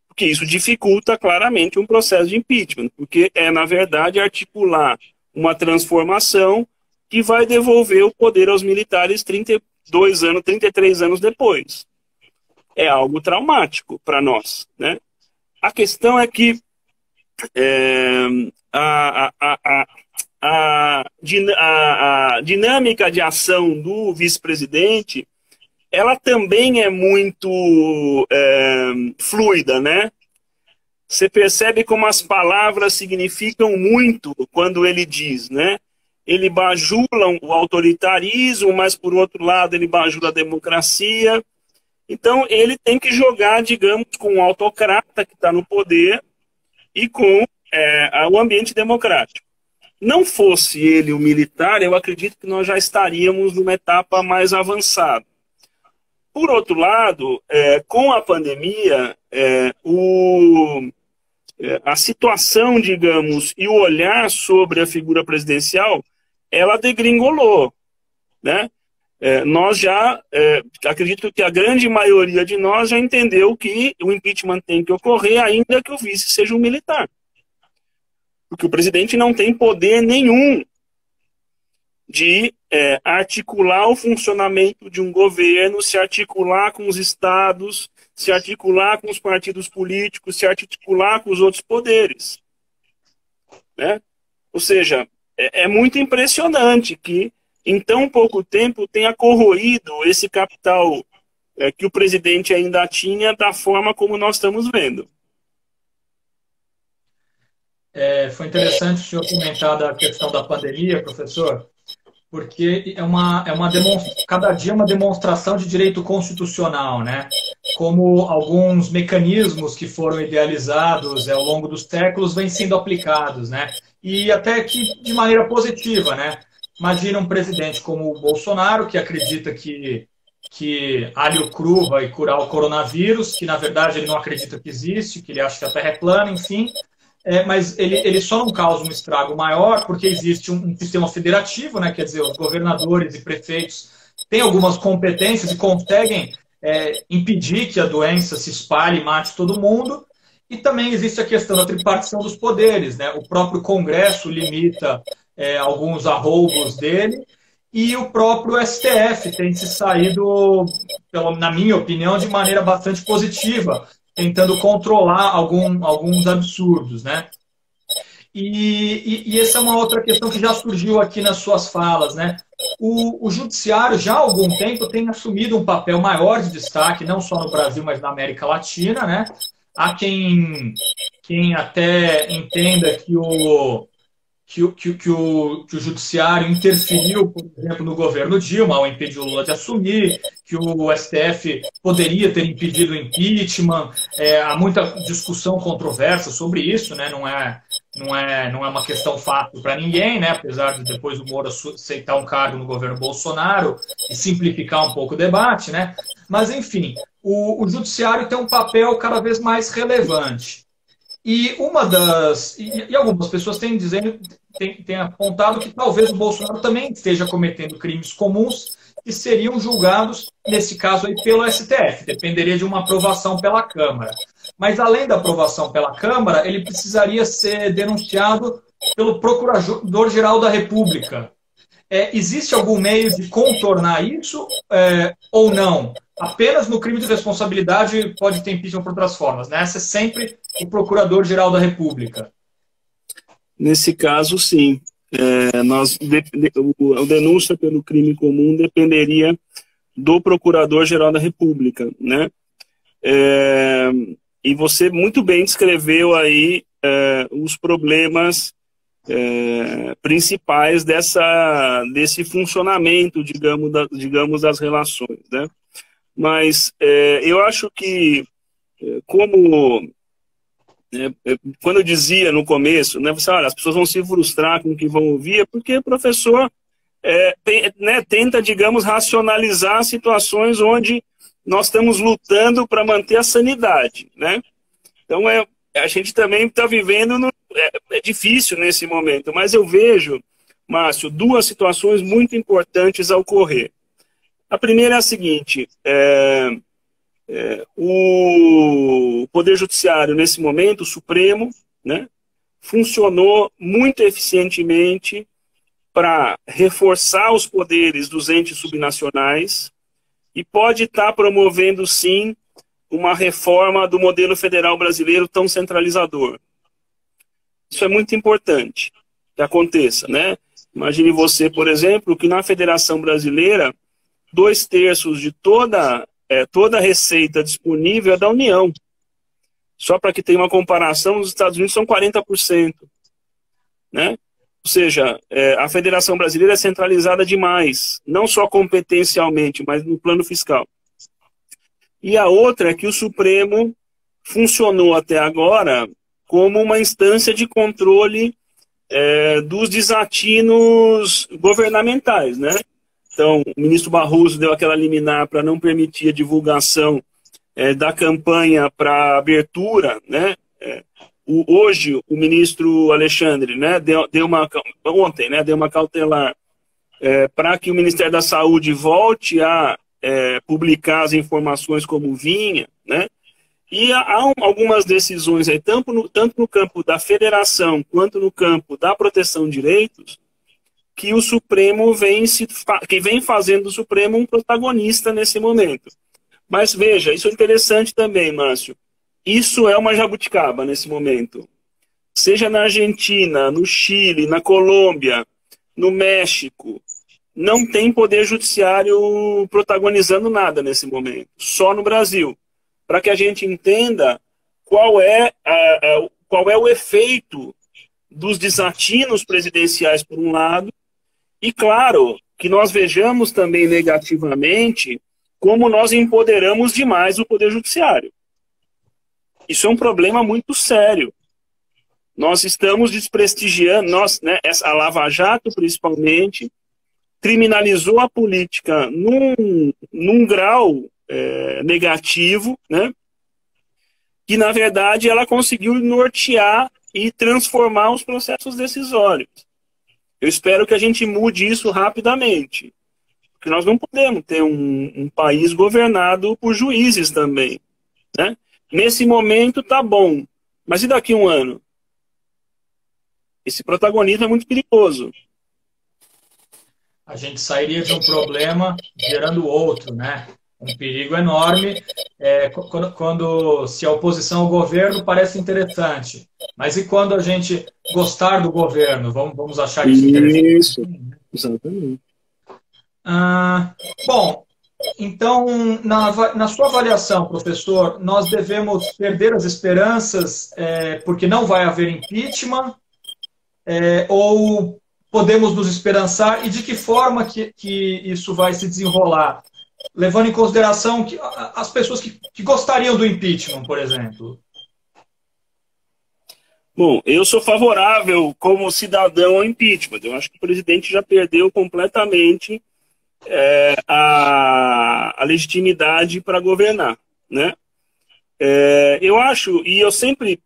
Porque isso dificulta claramente um processo de impeachment, porque na verdade, articular uma transformação que vai devolver o poder aos militares 32 anos, 33 anos depois. É algo traumático para nós, né? A questão é que a dinâmica de ação do vice-presidente, ela também é muito fluida, né? Você percebe como as palavras significam muito quando ele diz, né? Ele bajula o autoritarismo, mas por outro lado ele bajula a democracia. Então ele tem que jogar, digamos, com o autocrata que está no poder e com o ambiente democrático. Não fosse ele o militar, eu acredito que nós já estaríamos numa etapa mais avançada. Por outro lado, com a pandemia, a situação, digamos, e o olhar sobre a figura presidencial, ela degringolou, né? Nós já, acredito que a grande maioria de nós já entendeu que o impeachment tem que ocorrer, ainda que o vice seja um militar. Porque o presidente não tem poder nenhum de articular o funcionamento de um governo, se articular com os estados, se articular com os partidos políticos, se articular com os outros poderes, né? Ou seja, é muito impressionante que em tão pouco tempo tenha corroído esse capital que o presidente ainda tinha da forma como nós estamos vendo. Foi interessante o senhor comentar da questão da pandemia, professor, porque cada dia é uma demonstração de direito constitucional, né? Como alguns mecanismos que foram idealizados ao longo dos séculos vêm sendo aplicados, né? E até que de maneira positiva, né? Imagina um presidente como o Bolsonaro, que acredita que alho cru vai curar o coronavírus, que na verdade ele não acredita que existe, que ele acha que a Terra é plana, enfim. Mas ele só não causa um estrago maior porque existe um sistema federativo, né? Quer dizer, os governadores e prefeitos têm algumas competências e conseguem impedir que a doença se espalhe e mate todo mundo. E também existe a questão da tripartição dos poderes, né? O próprio Congresso limita alguns arroubos dele, e o próprio STF tem se saído, na minha opinião, de maneira bastante positiva, tentando controlar alguns absurdos, né? E essa é uma outra questão que já surgiu aqui nas suas falas, né? O judiciário já há algum tempo tem assumido um papel maior de destaque, não só no Brasil, mas na América Latina, né? Há quem até entenda que o judiciário interferiu, por exemplo, no governo Dilma, ao impedir o Lula de assumir, que o STF poderia ter impedido o impeachment. Há muita discussão controversa sobre isso, né? não é uma questão fácil para ninguém, né? Apesar de depois o Moro aceitar um cargo no governo Bolsonaro e simplificar um pouco o debate, né? Mas, enfim, o judiciário tem um papel cada vez mais relevante. E algumas pessoas têm apontado que talvez o Bolsonaro também esteja cometendo crimes comuns que seriam julgados, nesse caso aí, pelo STF. Dependeria de uma aprovação pela Câmara. Mas, além da aprovação pela Câmara, ele precisaria ser denunciado pelo Procurador-Geral da República. Existe algum meio de contornar isso ou não? Apenas no crime de responsabilidade pode ter impeachment por outras formas, né? Essa é sempre o Procurador-Geral da República. Nesse caso, sim. A denúncia pelo crime comum dependeria do Procurador-Geral da República, né? E você muito bem descreveu aí os problemas principais desse funcionamento, digamos, das relações, né? Mas eu acho que, quando eu dizia no começo, né, olha, as pessoas vão se frustrar com o que vão ouvir, é porque o professor tenta, digamos, racionalizar situações onde nós estamos lutando para manter a sanidade, né? Então, a gente também está vivendo, é difícil nesse momento, mas eu vejo, Márcio, duas situações muito importantes a ocorrer. A primeira é a seguinte, o Poder Judiciário, nesse momento, o Supremo, né, funcionou muito eficientemente para reforçar os poderes dos entes subnacionais e pode estar promovendo, sim, uma reforma do modelo federal brasileiro tão centralizador. Isso é muito importante que aconteça, né? Imagine você, por exemplo, que na Federação Brasileira, 2/3 de toda a receita disponível é da União. Só para que tenha uma comparação, nos Estados Unidos são 40%. Né? Ou seja, a Federação Brasileira é centralizada demais, não só competencialmente, mas no plano fiscal. E a outra é que o Supremo funcionou até agora como uma instância de controle dos desatinos governamentais, né? Então, o ministro Barroso deu aquela liminar para não permitir a divulgação da campanha para abertura, né? Hoje, o ministro Alexandre, né, ontem, né, deu uma cautelar para que o Ministério da Saúde volte a publicar as informações como vinha, né? E há algumas decisões aí, tanto no campo da federação quanto no campo da proteção de direitos, que o Supremo vem fazendo do Supremo um protagonista nesse momento. Mas veja, isso é interessante também, Márcio. Isso é uma jabuticaba nesse momento. Seja na Argentina, no Chile, na Colômbia, no México, não tem poder judiciário protagonizando nada nesse momento. Só no Brasil. Para que a gente entenda qual é o efeito dos desatinos presidenciais, por um lado, e, claro, que nós vejamos também negativamente como nós empoderamos demais o Poder Judiciário. Isso é um problema muito sério. Nós estamos desprestigiando, a Lava Jato, principalmente, criminalizou a política num grau negativo, né? Que, na verdade, ela conseguiu nortear e transformar os processos decisórios. Eu espero que a gente mude isso rapidamente. Porque nós não podemos ter um país governado por juízes também. Né? Nesse momento tá bom. Mas e daqui a um ano? Esse protagonismo é muito perigoso. A gente sairia de um problema gerando outro, né? Um perigo enorme. Se a oposição ao governo parece interessante. Mas e quando a gente gostar do governo? Vamos achar isso interessante? Isso, exatamente. Bom, então, na sua avaliação, professor, nós devemos perder as esperanças porque não vai haver impeachment? Ou podemos nos esperançar? E de que forma que isso vai se desenrolar? Levando em consideração as pessoas que gostariam do impeachment, por exemplo. Bom, eu sou favorável como cidadão ao impeachment. Eu acho que o presidente já perdeu completamente a legitimidade para governar, né? Eu acho, e eu sempre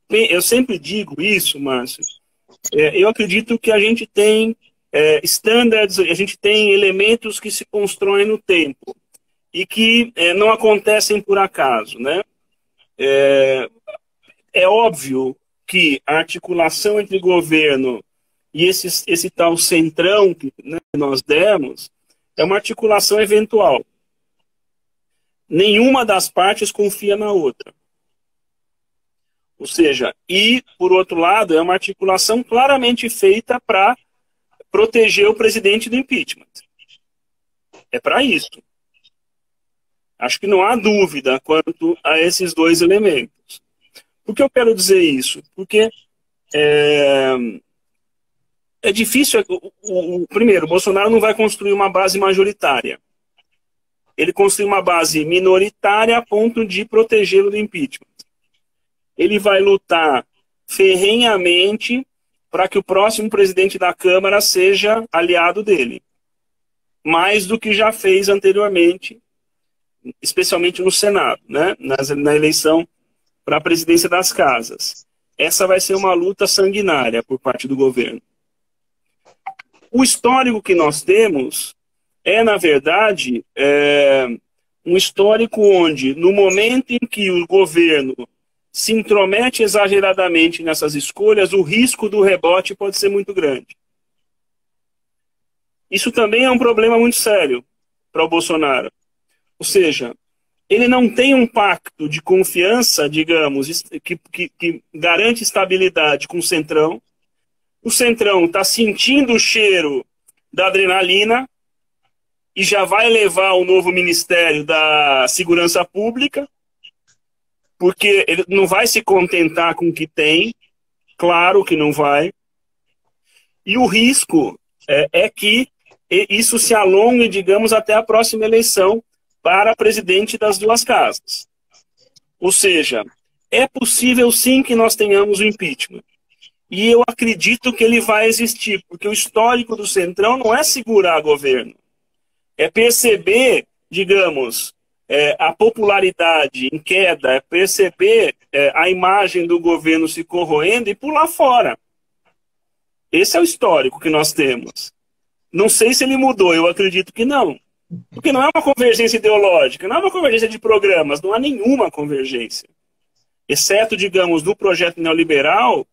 digo isso, Márcio, eu acredito que a gente tem standards, a gente tem elementos que se constroem no tempo e que não acontecem por acaso, né? É óbvio que a articulação entre governo e esse tal centrão que, né, nós demos é uma articulação eventual. Nenhuma das partes confia na outra. Ou seja, e, por outro lado, é uma articulação claramente feita para proteger o presidente do impeachment. É para isso. Acho que não há dúvida quanto a esses dois elementos. Por que eu quero dizer isso? Porque é difícil. Primeiro, o Bolsonaro não vai construir uma base majoritária. Ele construiu uma base minoritária a ponto de protegê-lo do impeachment. Ele vai lutar ferrenhamente para que o próximo presidente da Câmara seja aliado dele. Mais do que já fez anteriormente, especialmente no Senado, né? Na eleição para a presidência das casas. Essa vai ser uma luta sanguinária por parte do governo. O histórico que nós temos na verdade, um histórico onde, no momento em que o governo se intromete exageradamente nessas escolhas, o risco do rebote pode ser muito grande. Isso também é um problema muito sério para o Bolsonaro. Ou seja, ele não tem um pacto de confiança, digamos, que garante estabilidade com o Centrão. O Centrão está sentindo o cheiro da adrenalina e já vai levar o novo Ministério da Segurança Pública, porque ele não vai se contentar com o que tem, claro que não vai. E o risco é que isso se alongue, digamos, até a próxima eleição para presidente das duas casas. Ou seja, é possível sim que nós tenhamos o impeachment. E eu acredito que ele vai existir, porque o histórico do Centrão não é segurar governo. É perceber, digamos, a popularidade em queda, é perceber a imagem do governo se corroendo e pular fora. Esse é o histórico que nós temos. Não sei se ele mudou, eu acredito que não. Porque não é uma convergência ideológica, não é uma convergência de programas, não há nenhuma convergência. Exceto, digamos, no projeto neoliberal,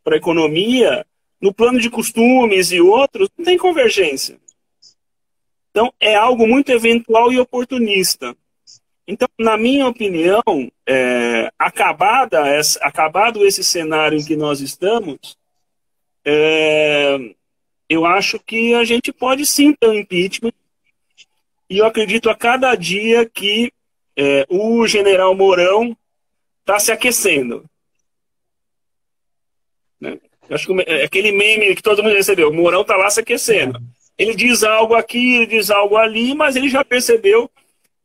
para a economia, no plano de costumes e outros, não tem convergência. Então, é algo muito eventual e oportunista. Então, na minha opinião, acabado esse cenário em que nós estamos, eu acho que a gente pode sim ter um impeachment. E eu acredito a cada dia que o general Mourão está se aquecendo. Né? Eu acho que aquele meme que todo mundo recebeu, o Mourão está lá se aquecendo. Ele diz algo aqui, ele diz algo ali, mas ele já percebeu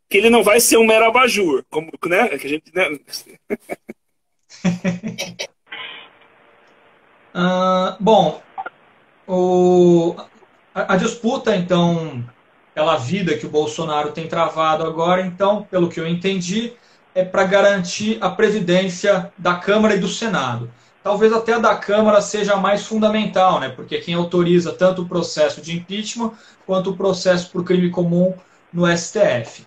que ele não vai ser um mero abajur. Como, né? Que a gente, né? Bom, a disputa, então, pela vida que o Bolsonaro tem travado agora, então, pelo que eu entendi, é para garantir a presidência da Câmara e do Senado. Talvez até a da Câmara seja a mais fundamental, né? Porque quem autoriza tanto o processo de impeachment quanto o processo por crime comum no STF.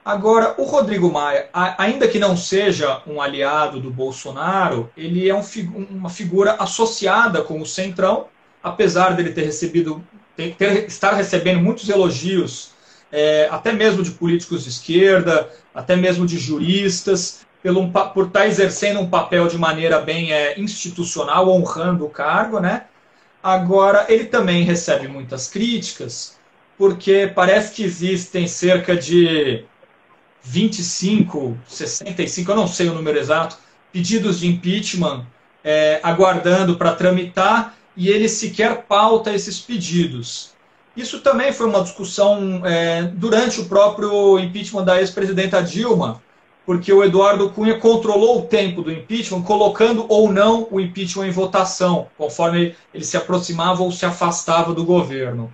Agora, o Rodrigo Maia, ainda que não seja um aliado do Bolsonaro, ele é uma figura associada com o Centrão, apesar dele estar recebendo muitos elogios, até mesmo de políticos de esquerda, até mesmo de juristas, por estar exercendo um papel de maneira bem institucional, honrando o cargo, né? Agora, ele também recebe muitas críticas, porque parece que existem cerca de 25, 65, eu não sei o número exato, pedidos de impeachment aguardando para tramitar, e ele sequer pauta esses pedidos. Isso também foi uma discussão durante o próprio impeachment da ex-presidenta Dilma, porque o Eduardo Cunha controlou o tempo do impeachment, colocando ou não o impeachment em votação, conforme ele se aproximava ou se afastava do governo.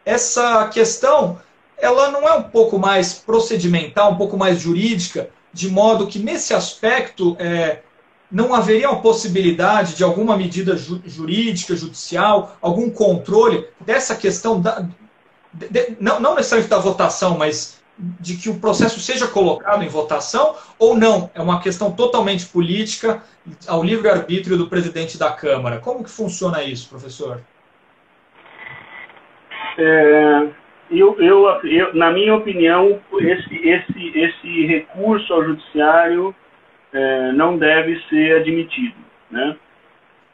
Essa questão, ela não é um pouco mais procedimental, um pouco mais jurídica, de modo que, nesse aspecto, não haveria uma possibilidade de alguma medida jurídica, judicial, algum controle dessa questão, não necessariamente da votação, mas de que o processo seja colocado em votação, ou não? É uma questão totalmente política, ao livre-arbítrio do presidente da Câmara. Como que funciona isso, professor? Na minha opinião, esse recurso ao judiciário não deve ser admitido, né?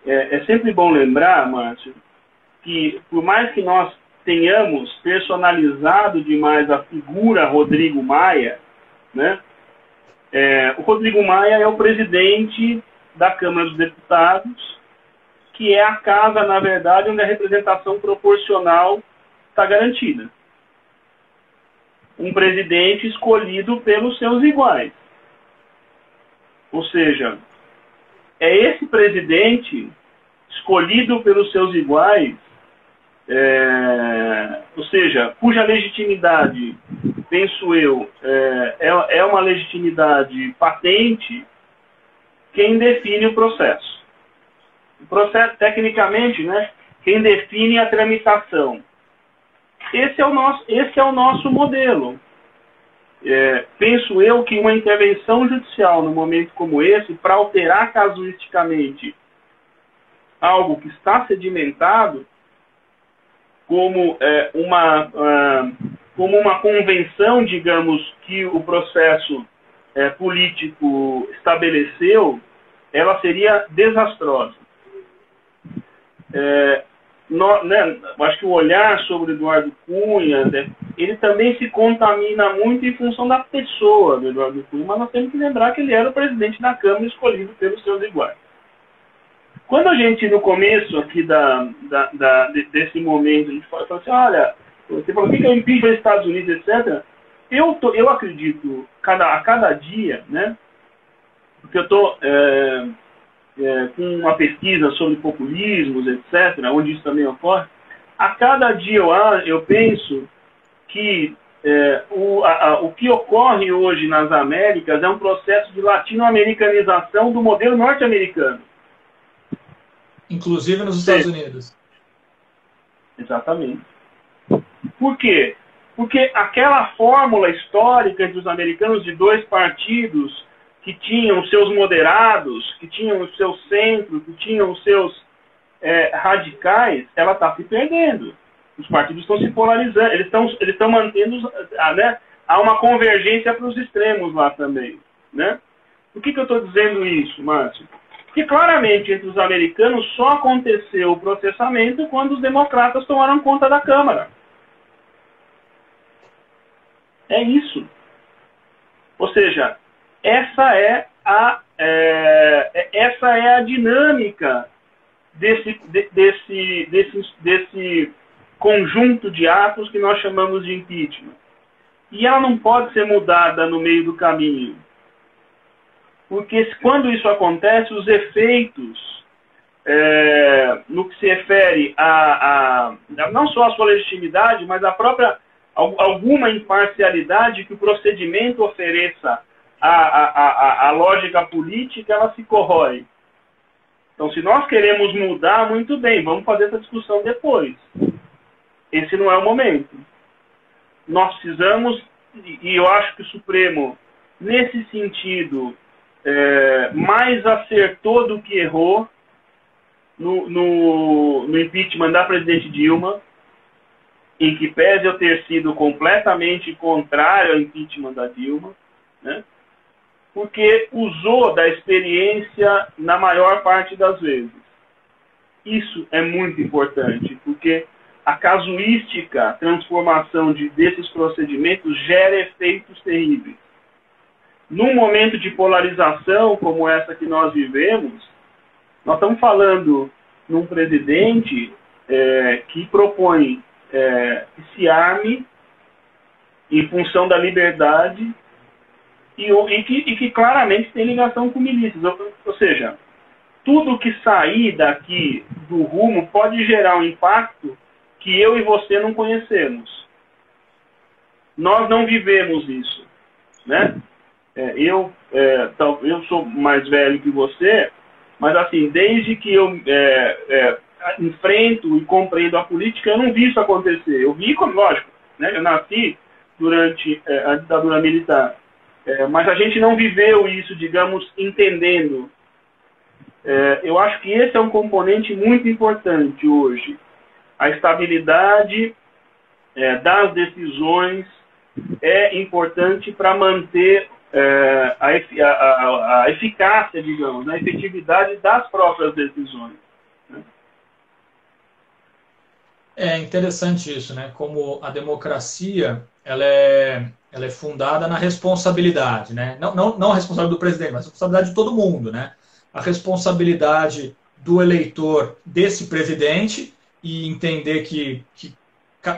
É sempre bom lembrar, Márcio, que por mais que nós tenhamos personalizado demais a figura Rodrigo Maia, né? O Rodrigo Maia é o presidente da Câmara dos Deputados, que é a casa, na verdade, onde a representação proporcional está garantida. Um presidente escolhido pelos seus iguais. Ou seja, é esse presidente escolhido pelos seus iguais, ou seja, cuja legitimidade, penso eu, é uma legitimidade patente, quem define o processo. O processo, tecnicamente, né, quem define a tramitação. Esse é o nosso modelo. Penso eu que uma intervenção judicial num momento como esse, para alterar casuisticamente algo que está sedimentado, como uma convenção, digamos, que o processo político estabeleceu, ela seria desastrosa. Acho que o olhar sobre Eduardo Cunha, ele também se contamina muito em função da pessoa do Eduardo Cunha, mas nós temos que lembrar que ele era o presidente da Câmara escolhido pelos seus iguais. Quando a gente, no começo aqui desse momento, a gente fala assim, olha, você falou, o que é o impeachment dos Estados Unidos, etc. Eu acredito, a cada dia, né, porque eu estou com uma pesquisa sobre populismos, etc., onde isso também ocorre, a cada dia eu penso que o que ocorre hoje nas Américas é um processo de latino-americanização do modelo norte-americano. Inclusive nos Estados Unidos. Exatamente. Por quê? Porque aquela fórmula histórica dos americanos de dois partidos que tinham os seus moderados, que tinham os seus centros, que tinham os seus radicais, ela está se perdendo. Os partidos estão se polarizando, eles estão mantendo, né, há uma convergência para os extremos lá também, né? Por que eu estou dizendo isso, Márcio? Porque claramente entre os americanos só aconteceu o processamento quando os democratas tomaram conta da Câmara. É isso. Ou seja, essa é a dinâmica desse conjunto de atos que nós chamamos de impeachment. E ela não pode ser mudada no meio do caminho. Porque quando isso acontece, os efeitos, no que se refere não só a sua legitimidade, mas a própria alguma imparcialidade que o procedimento ofereça à lógica política, ela se corrói. Então, se nós queremos mudar, muito bem, vamos fazer essa discussão depois. Esse não é o momento. Nós precisamos, e eu acho que o Supremo, nesse sentido, mais acertou do que errou no impeachment da presidente Dilma, em que pese eu ter sido completamente contrário ao impeachment da Dilma, né? Porque usou da experiência na maior parte das vezes. Isso é muito importante, porque a casuística, a transformação desses procedimentos gera efeitos terríveis. Num momento de polarização como essa que nós vivemos, nós estamos falando num presidente que propõe que se arme em função da liberdade e que claramente tem ligação com milícias. Ou seja, tudo que sair daqui do rumo pode gerar um impacto que eu e você não conhecemos. Nós não vivemos isso, né? Eu sou mais velho que você, mas assim, desde que eu enfrento e compreendo a política, eu não vi isso acontecer. Eu vi, lógico, né? Eu nasci durante a ditadura militar, mas a gente não viveu isso, digamos, entendendo. Eu acho que esse é um componente muito importante hoje. A estabilidade das decisões é importante para manter a eficácia, digamos, a efetividade das próprias decisões. Né? É interessante isso, né? Como a democracia ela é fundada na responsabilidade, né? Não a responsabilidade do presidente, mas a responsabilidade de todo mundo, né? A responsabilidade do eleitor desse presidente e entender que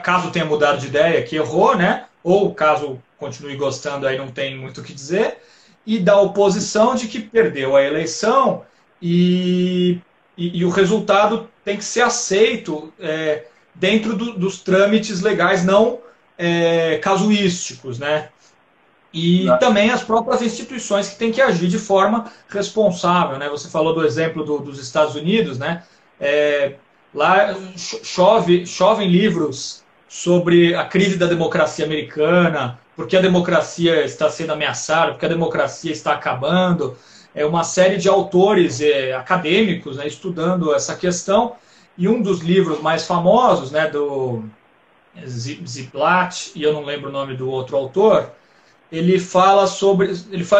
caso tenha mudado de ideia, que errou, né? Ou caso continue gostando, aí não tem muito o que dizer, e da oposição de que perdeu a eleição e o resultado tem que ser aceito dentro dos trâmites legais não casuísticos, né? E também as próprias instituições que têm que agir de forma responsável, né? Você falou do exemplo dos Estados Unidos, né? Lá chovem livros sobre a crise da democracia americana, porque a democracia está sendo ameaçada, porque a democracia está acabando. Uma série de autores acadêmicos, né, estudando essa questão. E um dos livros mais famosos, né, do Ziblatt, e eu não lembro o nome do outro autor, ele fala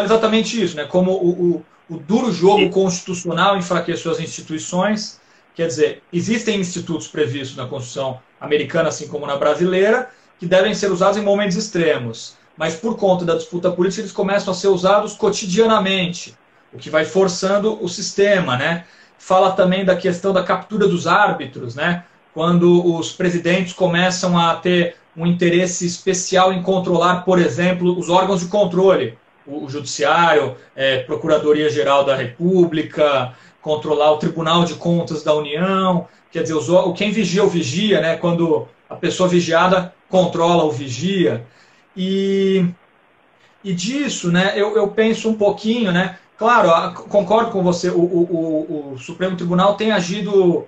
exatamente isso, né, como o duro jogo constitucional enfraqueceu as instituições. Quer dizer, existem institutos previstos na Constituição americana, assim como na brasileira, que devem ser usados em momentos extremos. Mas por conta da disputa política, eles começam a ser usados cotidianamente, o que vai forçando o sistema, né? Fala também da questão da captura dos árbitros, né? Quando os presidentes começam a ter um interesse especial em controlar, por exemplo, os órgãos de controle, o Judiciário, Procuradoria-Geral da República, controlar o Tribunal de Contas da União, quer dizer, quem vigia o vigia, né? Quando a pessoa vigiada controla o vigia. E disso, né, eu penso um pouquinho, né? Claro, concordo com você, o Supremo Tribunal tem agido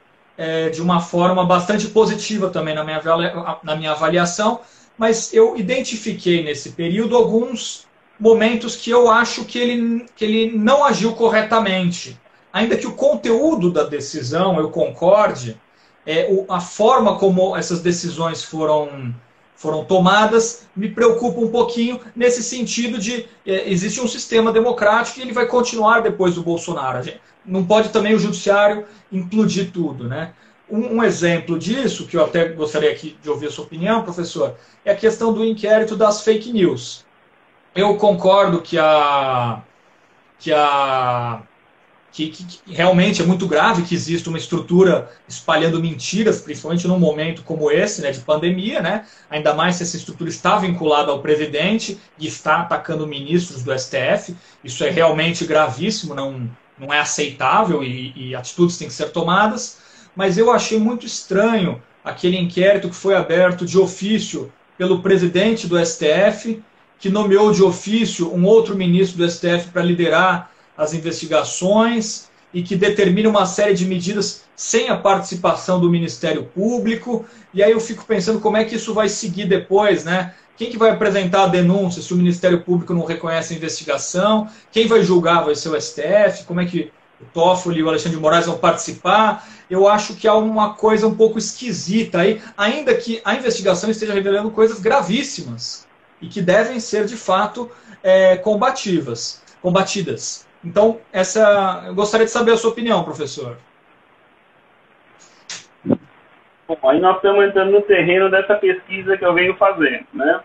de uma forma bastante positiva também na minha avaliação, mas eu identifiquei nesse período alguns momentos que eu acho que ele não agiu corretamente. Ainda que o conteúdo da decisão, eu concorde, a forma como essas decisões foram tomadas me preocupa um pouquinho nesse sentido de existe um sistema democrático e ele vai continuar depois do Bolsonaro. Não pode também o judiciário implodir tudo, né? Um exemplo disso, que eu até gostaria aqui de ouvir a sua opinião, professor, é a questão do inquérito das fake news. Eu concordo que realmente é muito grave que exista uma estrutura espalhando mentiras, principalmente num momento como esse, né, de pandemia, né? Ainda mais se essa estrutura está vinculada ao presidente e está atacando ministros do STF. Isso é realmente gravíssimo, não é aceitável e atitudes têm que ser tomadas. Mas eu achei muito estranho aquele inquérito que foi aberto de ofício pelo presidente do STF, que nomeou de ofício um outro ministro do STF para liderar as investigações e que determina uma série de medidas sem a participação do Ministério Público. E aí eu fico pensando como é que isso vai seguir depois, né? Quem que vai apresentar a denúncia se o Ministério Público não reconhece a investigação? Quem vai julgar vai ser o STF? Como é que o Toffoli e o Alexandre de Moraes vão participar? Eu acho que há uma coisa um pouco esquisita aí, ainda que a investigação esteja revelando coisas gravíssimas e que devem ser, de fato, combatidas. Então, eu gostaria de saber a sua opinião, professor. Bom, aí nós estamos entrando no terreno dessa pesquisa que eu venho fazendo, né?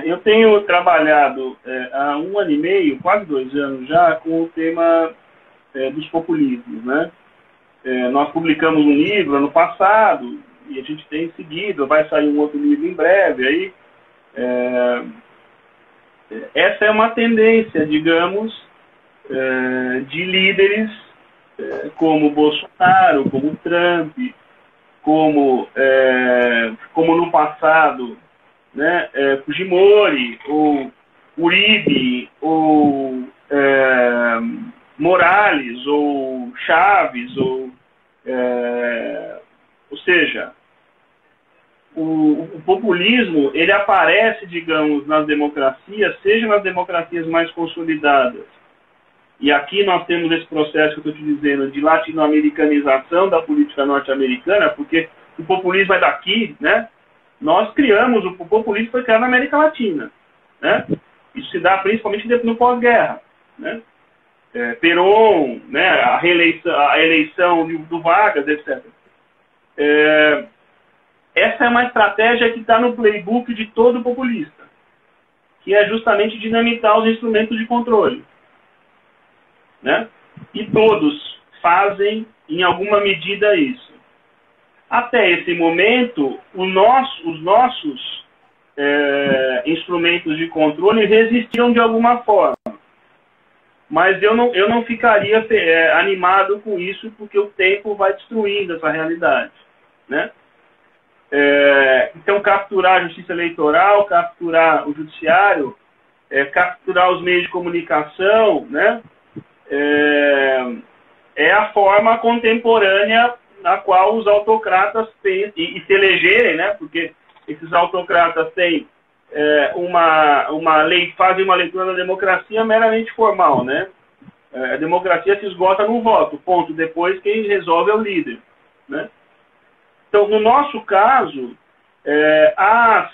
Eu tenho trabalhado há 1 ano e meio, quase 2 anos já, com o tema dos populismos, né? Nós publicamos um livro ano passado e a gente tem seguido, vai sair um outro livro em breve aí. essa é uma tendência, digamos, de líderes como Bolsonaro, como Trump, como no passado, né, Fujimori, ou Uribe, ou Morales, ou Chaves, ou seja, o populismo, ele aparece, digamos, nas democracias, seja nas democracias mais consolidadas. E aqui nós temos esse processo que eu estou te dizendo de latino-americanização da política norte-americana, porque o populismo é daqui, né? Nós criamos, o populismo foi criado na América Latina, né? Isso se dá principalmente no pós-guerra, né? Perón, né? A eleição do Vargas, etc. Essa é uma estratégia que está no playbook de todo populista, que é justamente dinamitar os instrumentos de controle, né? E todos fazem, em alguma medida, isso. Até esse momento, os nossos instrumentos de controle resistiram de alguma forma. Mas eu não ficaria animado com isso, porque o tempo vai destruindo essa realidade, né? Então, capturar a justiça eleitoral, capturar o judiciário, capturar os meios de comunicação, né? É a forma contemporânea na qual os autocratas têm, e se elegerem, né? Porque esses autocratas têm fazem uma leitura da democracia meramente formal, né? A democracia se esgota no voto, ponto. Depois quem resolve é o líder, né? Então, no nosso caso, as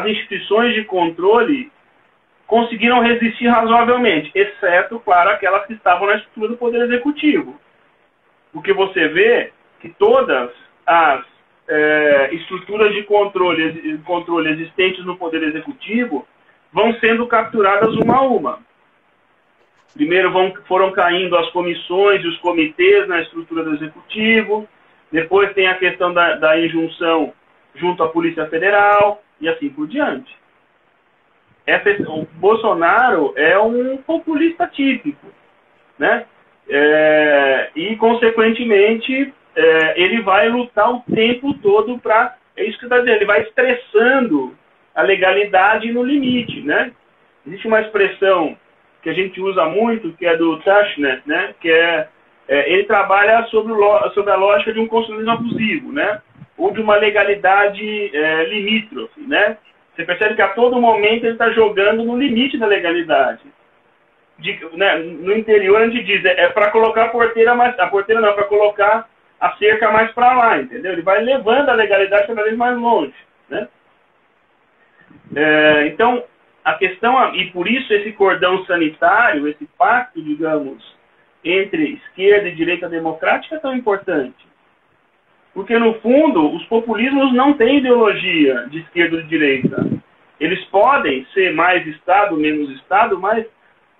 instituições de controle conseguiram resistir razoavelmente, exceto, claro, aquelas que estavam na estrutura do Poder Executivo. Porque você vê que todas as estruturas de controle existentes no Poder Executivo vão sendo capturadas uma a uma. Primeiro foram caindo as comissões e os comitês na estrutura do Executivo, depois tem a questão da injunção junto à Polícia Federal, e assim por diante. O Bolsonaro é um populista típico, né? E, consequentemente, ele vai lutar o tempo todo para... É isso que está dizendo, ele vai estressando a legalidade no limite, né? Existe uma expressão que a gente usa muito, que é do Tushnet, né? Que ele trabalha sobre a lógica de um constitucionalismo abusivo, né? Ou de uma legalidade limítrofe, né? Você percebe que a todo momento ele está jogando no limite da legalidade. Né? No interior a gente diz, para colocar para colocar a cerca mais para lá, entendeu? Ele vai levando a legalidade cada vez mais longe, né? Então, a questão, e por isso esse cordão sanitário, esse pacto, digamos, entre esquerda e direita democrática é tão importante. Porque, no fundo, os populismos não têm ideologia de esquerda ou de direita. Eles podem ser mais Estado, menos Estado, mas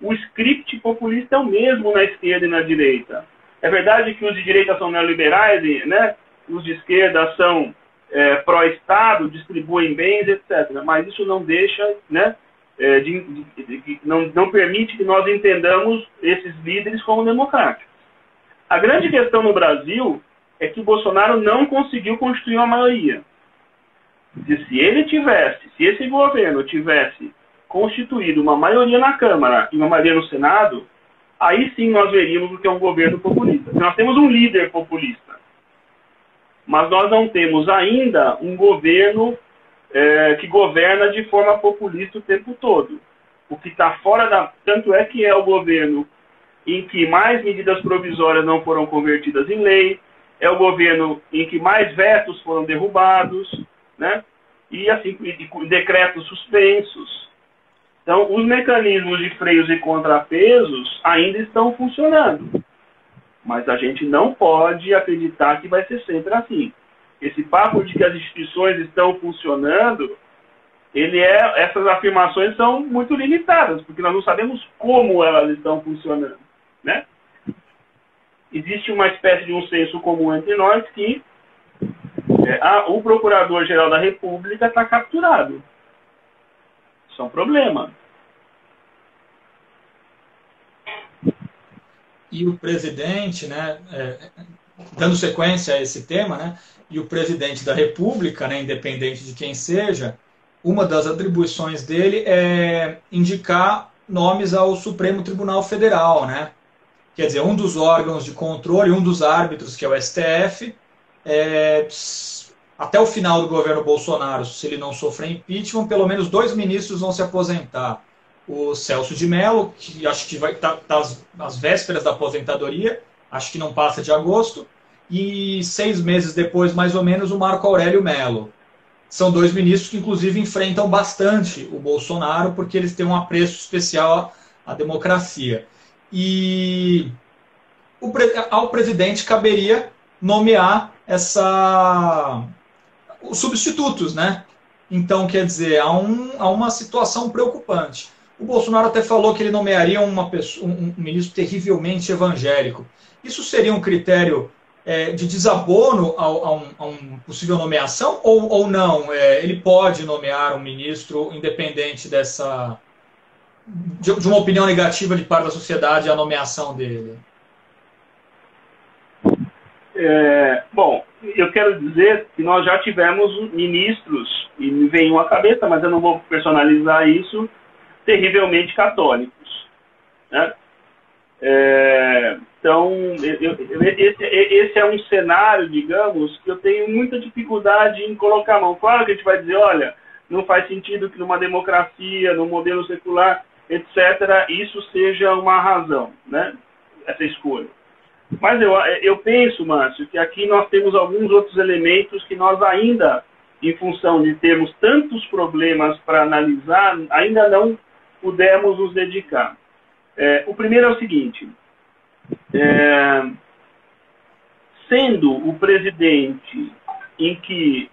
o script populista é o mesmo na esquerda e na direita. É verdade que os de direita são neoliberais, né? Os de esquerda são pró-Estado, distribuem bens, etc. Mas isso não deixa, né, não permite que nós entendamos esses líderes como democráticos. A grande questão no Brasil é que o Bolsonaro não conseguiu constituir uma maioria. Se esse governo tivesse constituído uma maioria na Câmara e uma maioria no Senado, aí sim nós veríamos o que é um governo populista. Nós temos um líder populista, mas nós não temos ainda um governo que governa de forma populista o tempo todo. O que está fora da... Tanto é que é o governo em que mais medidas provisórias não foram convertidas em lei, é o governo em que mais vetos foram derrubados, né? E assim, decretos suspensos. Então, os mecanismos de freios e contrapesos ainda estão funcionando. Mas a gente não pode acreditar que vai ser sempre assim. Esse papo de que as instituições estão funcionando, essas afirmações são muito limitadas, porque nós não sabemos como elas estão funcionando, né? Existe uma espécie de um senso comum entre nós que o Procurador-Geral da República está capturado. Isso é um problema. E o presidente, né, dando sequência a esse tema, né, e o presidente da República, né, independente de quem seja, uma das atribuições dele é indicar nomes ao Supremo Tribunal Federal, né? Quer dizer, um dos órgãos de controle, um dos árbitros, que é o STF, até o final do governo Bolsonaro, se ele não sofrer impeachment, pelo menos 2 ministros vão se aposentar. O Celso de Mello, que acho que vai estar às vésperas da aposentadoria, acho que não passa de agosto, e 6 meses depois, mais ou menos, o Marco Aurélio Mello. São 2 ministros que, inclusive, enfrentam bastante o Bolsonaro, porque eles têm um apreço especial à democracia. E ao presidente caberia nomear os substitutos, né? Então, quer dizer, há uma situação preocupante. O Bolsonaro até falou que ele nomearia um ministro terrivelmente evangélico. Isso seria um critério de desabono a um possível nomeação ou não? Ele pode nomear um ministro independente de uma opinião negativa de parte da sociedade à nomeação dele? Bom, eu quero dizer que nós já tivemos ministros, e me vem um à cabeça, mas eu não vou personalizar isso, terrivelmente católicos, né? Então, esse é um cenário, digamos, que eu tenho muita dificuldade em colocar a mão. Claro que a gente vai dizer, olha, não faz sentido que numa democracia, num modelo secular, etc., isso seja uma razão, né? Essa escolha. Mas eu penso, Márcio, que aqui nós temos alguns outros elementos que nós ainda, em função de termos tantos problemas para analisar, ainda não pudemos nos dedicar. O primeiro é o seguinte, sendo o presidente em que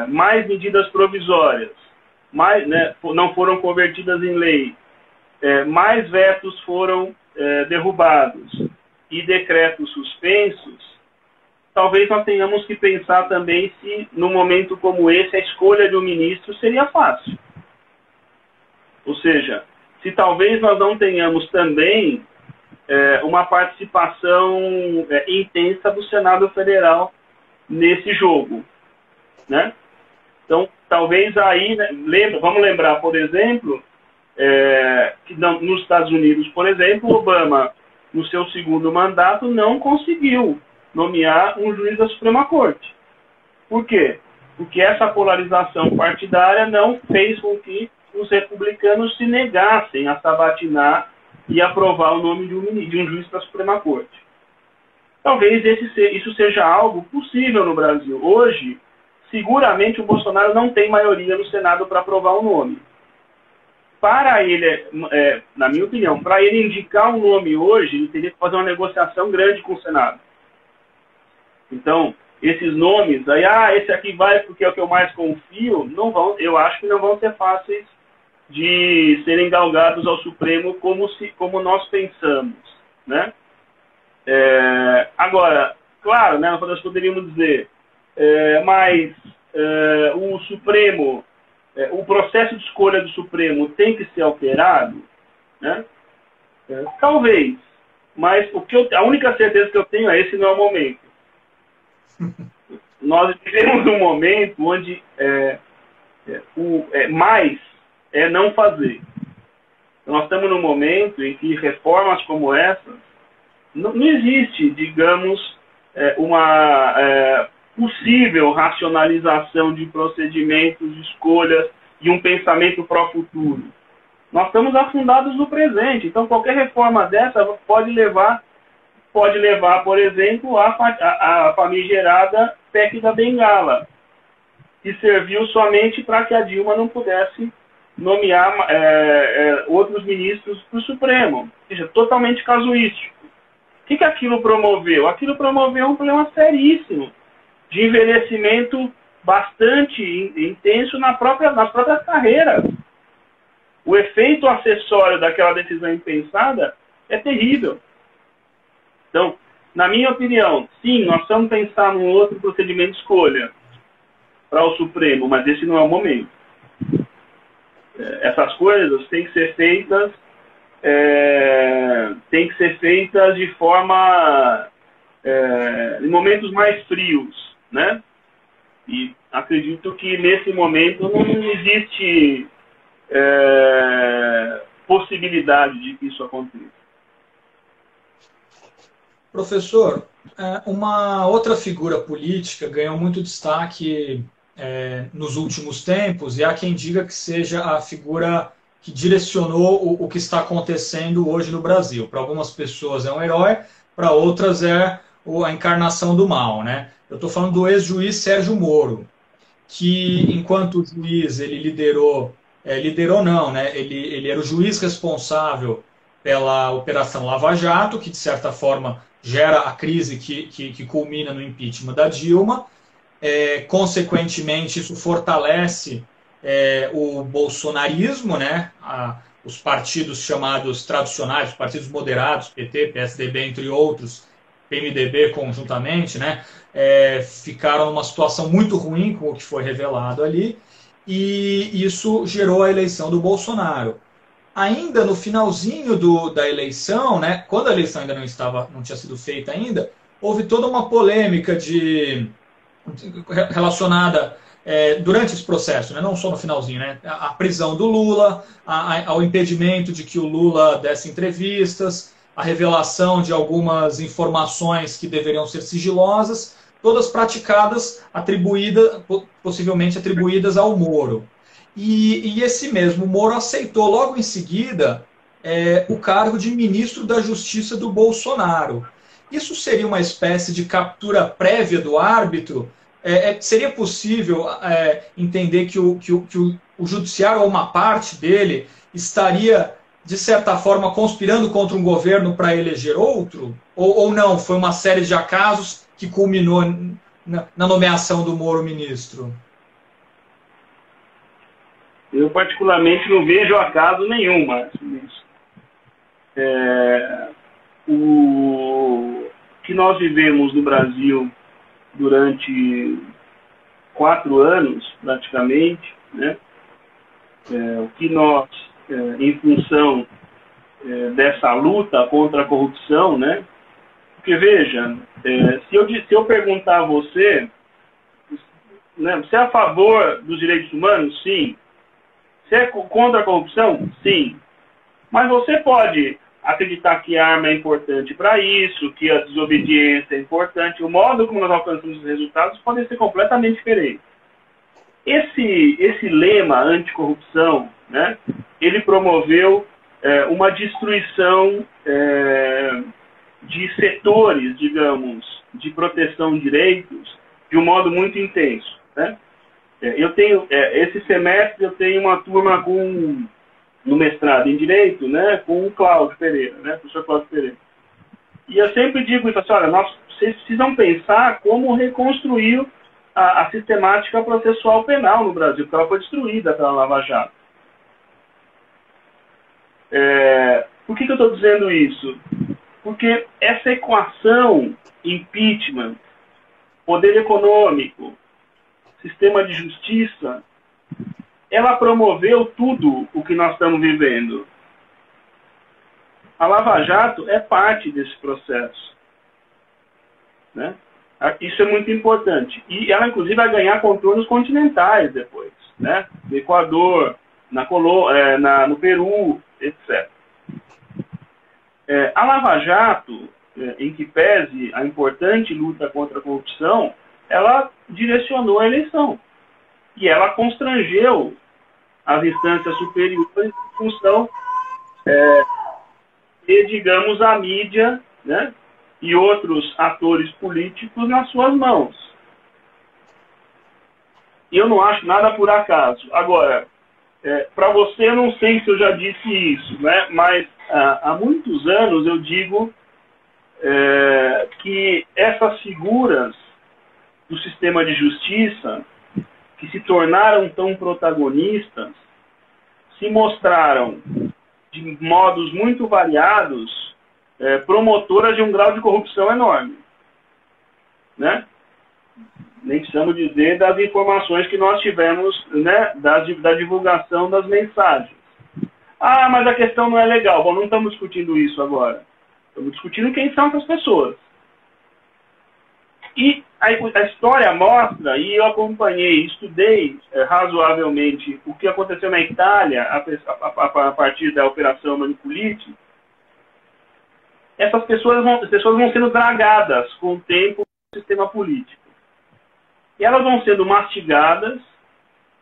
mais medidas provisórias não foram convertidas em lei, mais vetos foram derrubados e decretos suspensos, talvez nós tenhamos que pensar também se, num momento como esse, a escolha de um ministro seria fácil. Ou seja, se talvez nós não tenhamos também uma participação intensa do Senado Federal nesse jogo, né? Então, talvez aí, né, vamos lembrar, por exemplo, que nos Estados Unidos, por exemplo, Obama, no seu segundo mandato, não conseguiu nomear um juiz da Suprema Corte. Por quê? Porque essa polarização partidária não fez com que os republicanos se negassem a sabatinar e aprovar o nome de um juiz da Suprema Corte. Talvez isso seja algo possível no Brasil. Hoje, seguramente o Bolsonaro não tem maioria no Senado para aprovar o nome. Para ele, na minha opinião, para ele indicar um nome hoje, ele teria que fazer uma negociação grande com o Senado. Então, esses nomes, aí, esse aqui vai porque é o que eu mais confio, eu acho que não vão ser fáceis de serem galgados ao Supremo como nós pensamos, né? Agora, claro, né, nós poderíamos dizer, mas o Supremo, o processo de escolha do Supremo tem que ser alterado, né? Talvez, mas a única certeza que eu tenho é esse não é o momento. Nós vivemos um momento onde mais é não fazer. Nós estamos num momento em que reformas como essa não existe, digamos, uma possível racionalização de procedimentos, de escolhas e um pensamento para o futuro. Nós estamos afundados no presente, então qualquer reforma dessa pode levar, por exemplo, a famigerada PEC da Bengala, que serviu somente para que a Dilma não pudesse nomear outros ministros para o Supremo. Ou seja, totalmente casuístico. O que aquilo promoveu? Aquilo promoveu um problema seríssimo de envelhecimento bastante intenso nas próprias carreiras. O efeito acessório daquela decisão impensada é terrível. Então, na minha opinião, sim, nós precisamos pensar num outro procedimento de escolha para o Supremo, mas esse não é o momento. essas coisas têm que ser feitas de forma em momentos mais frios, né? E acredito que nesse momento não existe possibilidade de que isso aconteça. Professor, uma outra figura política ganhou muito destaque nos últimos tempos, e há quem diga que seja a figura que direcionou o que está acontecendo hoje no Brasil. Para algumas pessoas é um herói, para outras é a encarnação do mal, né? Eu estou falando do ex-juiz Sérgio Moro, que enquanto juiz ele liderou não, né? Ele era o juiz responsável pela Operação Lava Jato, que de certa forma gera a crise que culmina no impeachment da Dilma. Consequentemente, isso fortalece o bolsonarismo, né? Os partidos chamados tradicionais, os partidos moderados, PT, PSDB, entre outros, PMDB conjuntamente, né? Ficaram numa situação muito ruim com o que foi revelado ali, e isso gerou a eleição do Bolsonaro. Ainda no finalzinho da eleição, né, quando a eleição ainda não tinha sido feita ainda, houve toda uma polêmica relacionada durante esse processo, né, não só no finalzinho, né, a prisão do Lula, ao impedimento de que o Lula desse entrevistas, a revelação de algumas informações que deveriam ser sigilosas, todas praticadas, possivelmente atribuídas ao Moro. E esse mesmo Moro aceitou logo em seguida o cargo de ministro da Justiça do Bolsonaro. Isso seria uma espécie de captura prévia do árbitro? Seria possível entender que o judiciário, ou uma parte dele, estaria, de certa forma, conspirando contra um governo para eleger outro? Ou não? Foi uma série de acasos que culminou na nomeação do Moro ministro? Eu, particularmente, não vejo acaso nenhum, Márcio, nisso. O que nós vivemos no Brasil durante 4 anos, praticamente, né? O que nós, em função dessa luta contra a corrupção, né? Porque, veja, se eu perguntar a você, né, você é a favor dos direitos humanos? Sim. Você é contra a corrupção? Sim. Mas você pode acreditar que a arma é importante para isso, que a desobediência é importante, o modo como nós alcançamos os resultados pode ser completamente diferente. Esse lema anticorrupção, né, ele promoveu uma destruição de setores, digamos, de proteção de direitos de um modo muito intenso, né? Eu tenho, esse semestre eu tenho uma turma no mestrado em Direito, né, com o Cláudio Pereira, né, professor Cláudio Pereira. E eu sempre digo isso, assim, olha, vocês precisam pensar como reconstruir a sistemática processual penal no Brasil, porque ela foi destruída pela Lava Jato. Por que eu estou dizendo isso? Porque essa equação impeachment, poder econômico, sistema de justiça, ela promoveu tudo o que nós estamos vivendo. A Lava Jato é parte desse processo, né? Isso é muito importante. E ela, inclusive, vai ganhar contornos continentais depois, né? No Equador, no Peru, etc. A Lava Jato, em que pese a importante luta contra a corrupção, ela direcionou a eleição. E ela constrangeu as instâncias superiores em função de, digamos, a mídia, né, e outros atores políticos nas suas mãos. E eu não acho nada por acaso. Agora, para você, eu não sei se eu já disse isso, né, mas há muitos anos eu digo que essas figuras do sistema de justiça, que se tornaram tão protagonistas, se mostraram, de modos muito variados, promotoras de um grau de corrupção enorme, né? nem precisamos dizer das informações que nós tivemos, né, da divulgação das mensagens. Ah, mas a questão não é legal. Bom, não estamos discutindo isso agora. Estamos discutindo quem são essas pessoas. E a história mostra, e eu acompanhei, estudei razoavelmente o que aconteceu na Itália a partir da Operação Manipolite. Essas pessoas vão sendo dragadas com o tempo do sistema político. E elas vão sendo mastigadas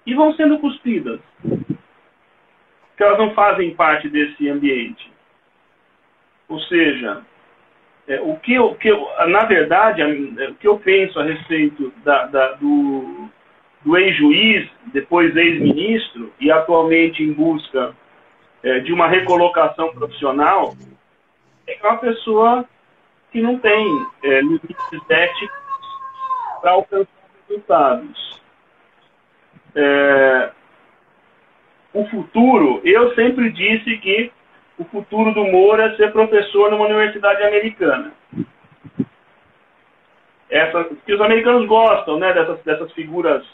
e vão sendo cuspidas. Porque elas não fazem parte desse ambiente. Ou seja, na verdade, o que eu penso a respeito do ex-juiz, depois ex-ministro, e atualmente em busca de uma recolocação profissional, é uma pessoa que não tem limites éticos para alcançar resultados. O futuro, eu sempre disse que o futuro do Moro é ser professor numa universidade americana. Que os americanos gostam, né, dessas figuras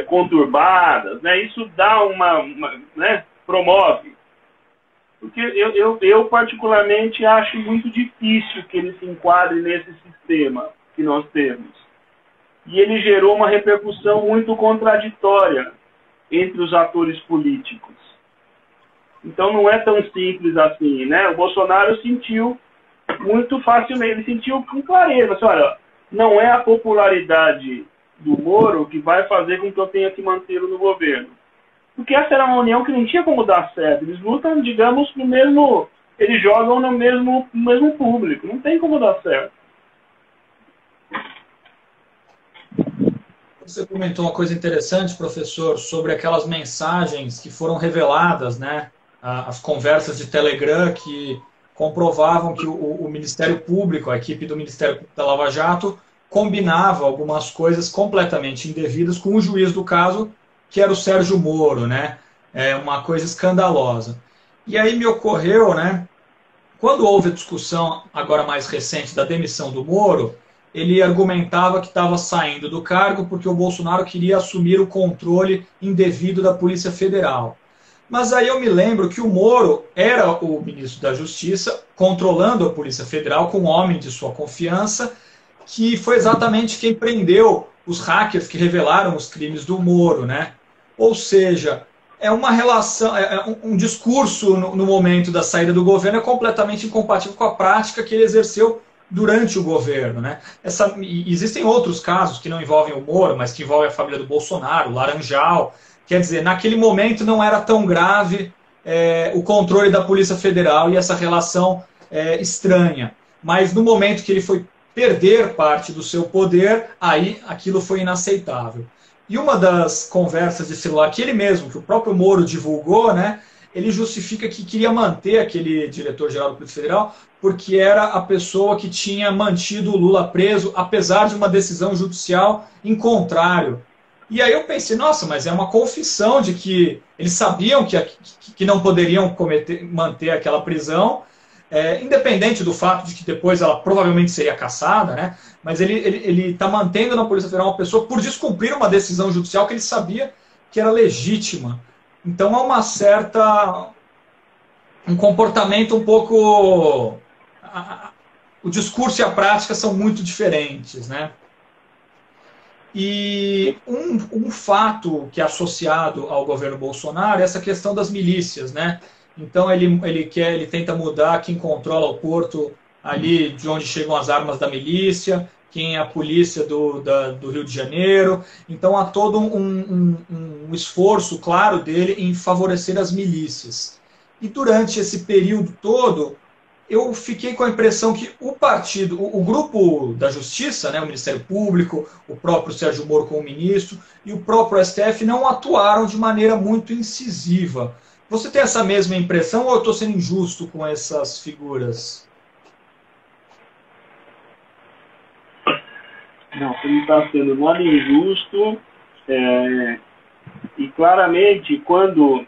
conturbadas, né, isso dá né, promove. Porque eu particularmente acho muito difícil que ele se enquadre nesse sistema que nós temos. E ele gerou uma repercussão muito contraditória entre os atores políticos. Então não é tão simples assim, né? O Bolsonaro sentiu muito facilmente, ele sentiu com clareza, assim, olha, não é a popularidade do Moro que vai fazer com que eu tenha que mantê-lo no governo. Porque essa era uma união que não tinha como dar certo. Eles lutam, digamos, no mesmo, eles jogam no mesmo público, não tem como dar certo. Você comentou uma coisa interessante, professor, sobre aquelas mensagens que foram reveladas, né? As conversas de Telegram que comprovavam que o Ministério Público, a equipe do Ministério Público da Lava Jato, combinava algumas coisas completamente indevidas com o juiz do caso, que era o Sérgio Moro, né? Uma coisa escandalosa. E aí me ocorreu, né? Quando houve a discussão, agora mais recente, da demissão do Moro, ele argumentava que estava saindo do cargo porque o Bolsonaro queria assumir o controle indevido da Polícia Federal. Mas aí eu me lembro que o Moro era o ministro da Justiça, controlando a Polícia Federal com um homem de sua confiança, que foi exatamente quem prendeu os hackers que revelaram os crimes do Moro, né? Ou seja, é uma relação, um discurso no momento da saída do governo é completamente incompatível com a prática que ele exerceu durante o governo, né? Existem outros casos que não envolvem o Moro, mas que envolvem a família do Bolsonaro, o Laranjal. Quer dizer, naquele momento não era tão grave o controle da Polícia Federal e essa relação estranha. Mas no momento que ele foi perder parte do seu poder, aí aquilo foi inaceitável. E uma das conversas de celular que ele mesmo, que o próprio Moro divulgou, né, ele justifica que queria manter aquele diretor-geral da Polícia Federal porque era a pessoa que tinha mantido o Lula preso, apesar de uma decisão judicial em contrário. E aí eu pensei, nossa, mas é uma confissão de que eles sabiam que não poderiam manter aquela prisão, independente do fato de que depois ela provavelmente seria cassada, né? Mas ele está mantendo na Polícia Federal uma pessoa por descumprir uma decisão judicial que ele sabia que era legítima. Então é um comportamento um pouco... O discurso e a prática são muito diferentes, né? E um fato que é associado ao governo Bolsonaro é essa questão das milícias, né? Então ele tenta mudar quem controla o porto ali de onde chegam as armas da milícia, quem é a polícia do Rio de Janeiro. Então há todo um esforço claro dele em favorecer as milícias. E durante esse período todo, eu fiquei com a impressão que o grupo da Justiça, né, o Ministério Público, o próprio Sérgio Moro como ministro e o próprio STF não atuaram de maneira muito incisiva. Você tem essa mesma impressão ou eu estou sendo injusto com essas figuras? Não, você não está sendo nada injusto. E claramente, quando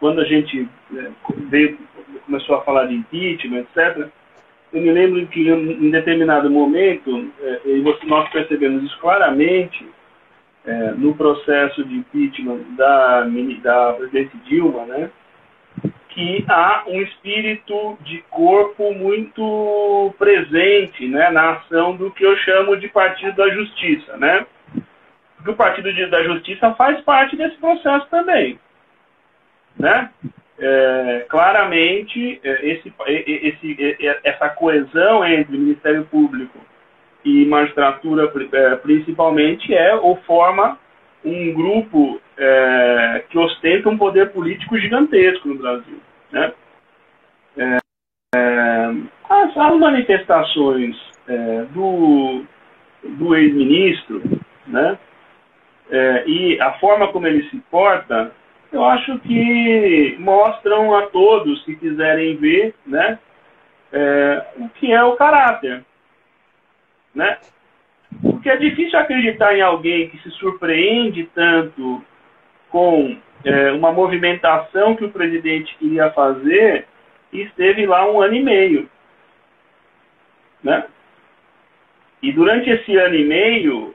a gente começou a falar de impeachment, etc., eu me lembro que em determinado momento, nós percebemos isso claramente, no processo de impeachment da presidente Dilma, né, que há um espírito de corpo muito presente, né, na ação do que eu chamo de Partido da Justiça, né? Porque o Partido da Justiça faz parte desse processo também, né? Claramente, essa coesão entre Ministério Público e magistratura, principalmente, ou forma um grupo que ostenta um poder político gigantesco no Brasil, né? As manifestações do ex-ministro, né? E a forma como ele se porta, eu acho que mostram a todos, se quiserem ver, né, o que é o caráter, né? Porque é difícil acreditar em alguém que se surpreende tanto com uma movimentação que o presidente queria fazer e esteve lá 1 ano e meio, né? E durante esse ano e meio,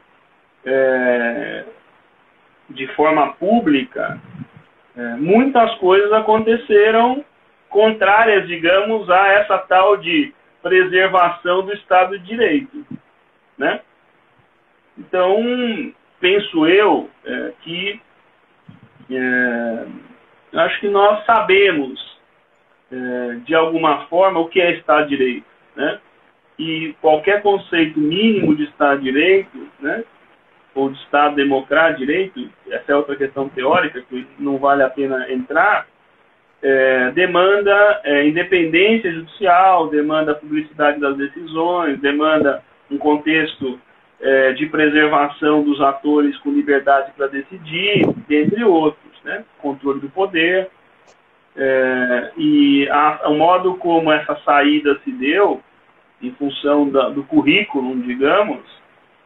de forma pública, muitas coisas aconteceram contrárias, digamos, a essa tal de preservação do Estado de Direito, né? Então, penso eu que acho que nós sabemos, de alguma forma, o que é Estado de Direito, né? E qualquer conceito mínimo de Estado de Direito, né, ou de Estado democrático de direito, essa é outra questão teórica que não vale a pena entrar, demanda independência judicial, demanda publicidade das decisões, demanda um contexto de preservação dos atores com liberdade para decidir, dentre outros, né? Controle do poder. E o modo como essa saída se deu, em função do currículo, digamos,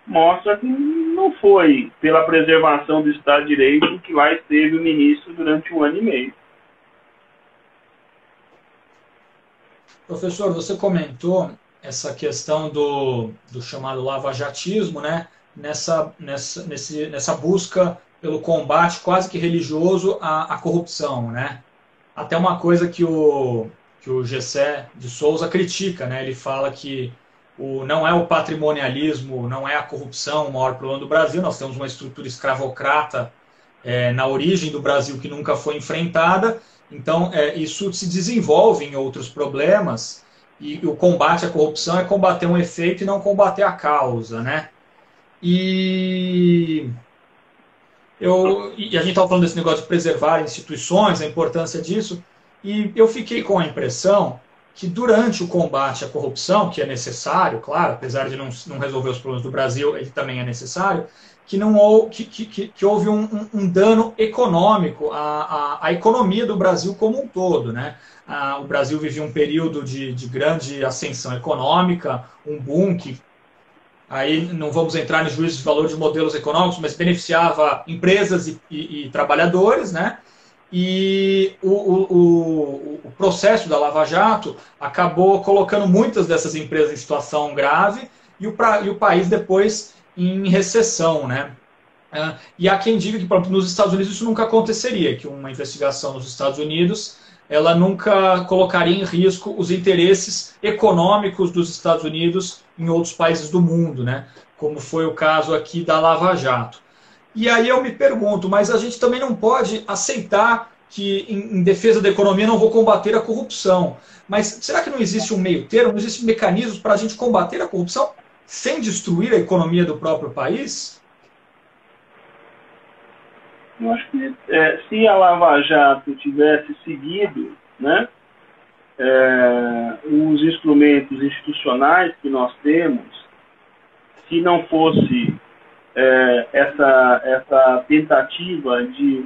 mostra que não foi pela preservação do Estado de Direito que lá esteve o ministro durante 1 ano e meio. Professor, você comentou essa questão do chamado lavajatismo, né? Nessa busca pelo combate quase que religioso à corrupção, né? Até uma coisa que o Gessé de Souza critica, né? Ele fala que não é o patrimonialismo, não é a corrupção o maior problema do Brasil. Nós temos uma estrutura escravocrata na origem do Brasil que nunca foi enfrentada. Então, isso se desenvolve em outros problemas, e o combate à corrupção é combater um efeito e não combater a causa, né? E a gente estava falando desse negócio de preservar instituições, a importância disso, e eu fiquei com a impressão que durante o combate à corrupção, que é necessário, claro, apesar de não resolver os problemas do Brasil, ele também é necessário, que houve um dano econômico à economia do Brasil como um todo, né? O Brasil vivia um período de grande ascensão econômica, um boom que, aí não vamos entrar no juízo de valor de modelos econômicos, mas beneficiava empresas e trabalhadores, né? E o processo da Lava Jato acabou colocando muitas dessas empresas em situação grave e o país depois em recessão, né? E há quem diga que, por exemplo, nos Estados Unidos isso nunca aconteceria, que uma investigação nos Estados Unidos ela nunca colocaria em risco os interesses econômicos dos Estados Unidos em outros países do mundo, né? Como foi o caso aqui da Lava Jato. E aí eu me pergunto, mas a gente também não pode aceitar que em defesa da economia não vou combater a corrupção. Mas será que não existe um meio termo, não existem mecanismos para a gente combater a corrupção sem destruir a economia do próprio país? Eu acho que se a Lava Jato tivesse seguido, né, os instrumentos institucionais que nós temos, se não fosse essa tentativa de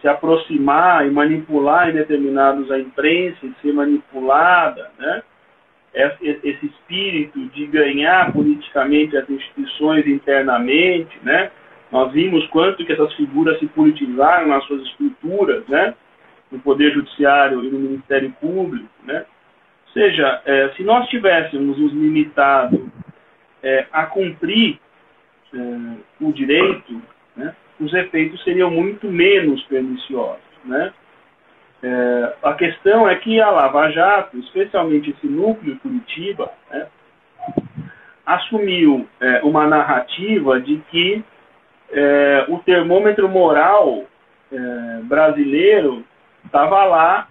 se aproximar e manipular em determinados a imprensa e ser manipulada, né? Esse espírito de ganhar politicamente as instituições internamente, né? Nós vimos quanto que essas figuras se politizaram nas suas estruturas, né? No Poder Judiciário e no Ministério Público, né? seja, se nós tivéssemos nos limitado a cumprir o direito, né, os efeitos seriam muito menos perniciosos, né? A questão é que a Lava Jato, especialmente esse núcleo Curitiba, né, assumiu uma narrativa de que o termômetro moral brasileiro estava lá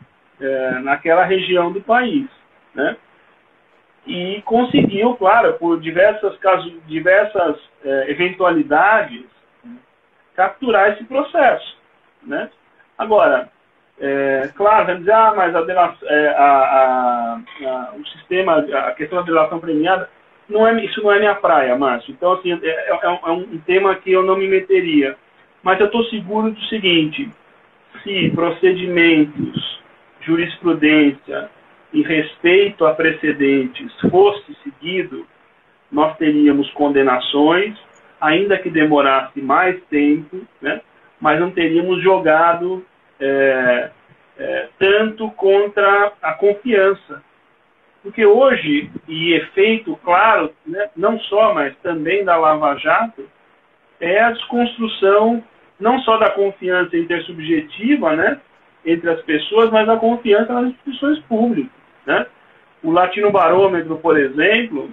naquela região do país, né? E conseguiu, claro, por diversas eventualidades, capturar esse processo, né? Agora, claro, vamos dizer, mas o sistema, a questão da delação premiada, isso não é minha praia, Márcio. Então, assim, é um tema que eu não me meteria. Mas eu estou seguro do seguinte: se procedimentos, jurisprudência e respeito a precedentes fosse seguido, nós teríamos condenações, ainda que demorasse mais tempo, né? Mas não teríamos jogado tanto contra a confiança. Porque hoje, e efeito claro, né, não só, mas também da Lava Jato, é a desconstrução não só da confiança intersubjetiva, né, entre as pessoas, mas a confiança nas instituições públicas, né? O Latino Barômetro, por exemplo,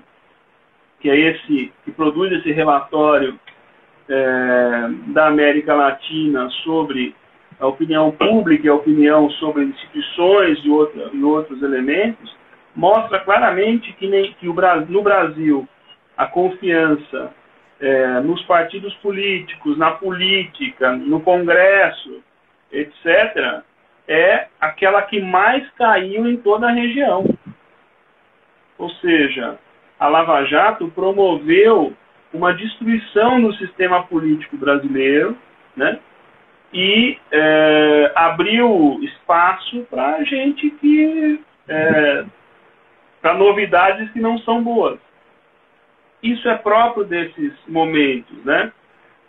que é esse que produz esse relatório da América Latina sobre a opinião pública e a opinião sobre instituições e outros elementos, mostra claramente que no Brasil a confiança nos partidos políticos, na política, no Congresso, etc., é aquela que mais caiu em toda a região. Ou seja, a Lava Jato promoveu uma destruição do sistema político brasileiro, né? E abriu espaço para gente para novidades que não são boas. Isso é próprio desses momentos, né?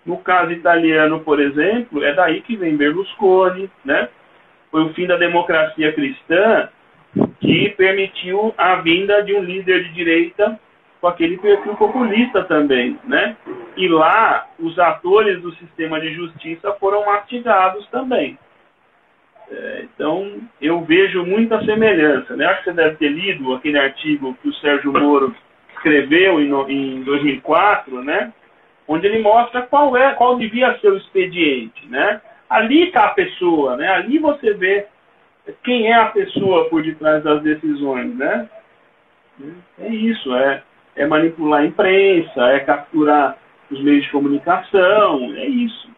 No caso italiano, por exemplo, é daí que vem Berlusconi, né? Foi o fim da democracia cristã que permitiu a vinda de um líder de direita com aquele perfil populista também, né? E lá, os atores do sistema de justiça foram mastigados também. Então, eu vejo muita semelhança, né? Acho que você deve ter lido aquele artigo que o Sérgio Moro escreveu em 2004, né? Onde ele mostra qual devia ser o expediente, né? Ali está a pessoa, né? Ali você vê quem é a pessoa por detrás das decisões, né? É isso, é manipular a imprensa, é capturar os meios de comunicação, é isso.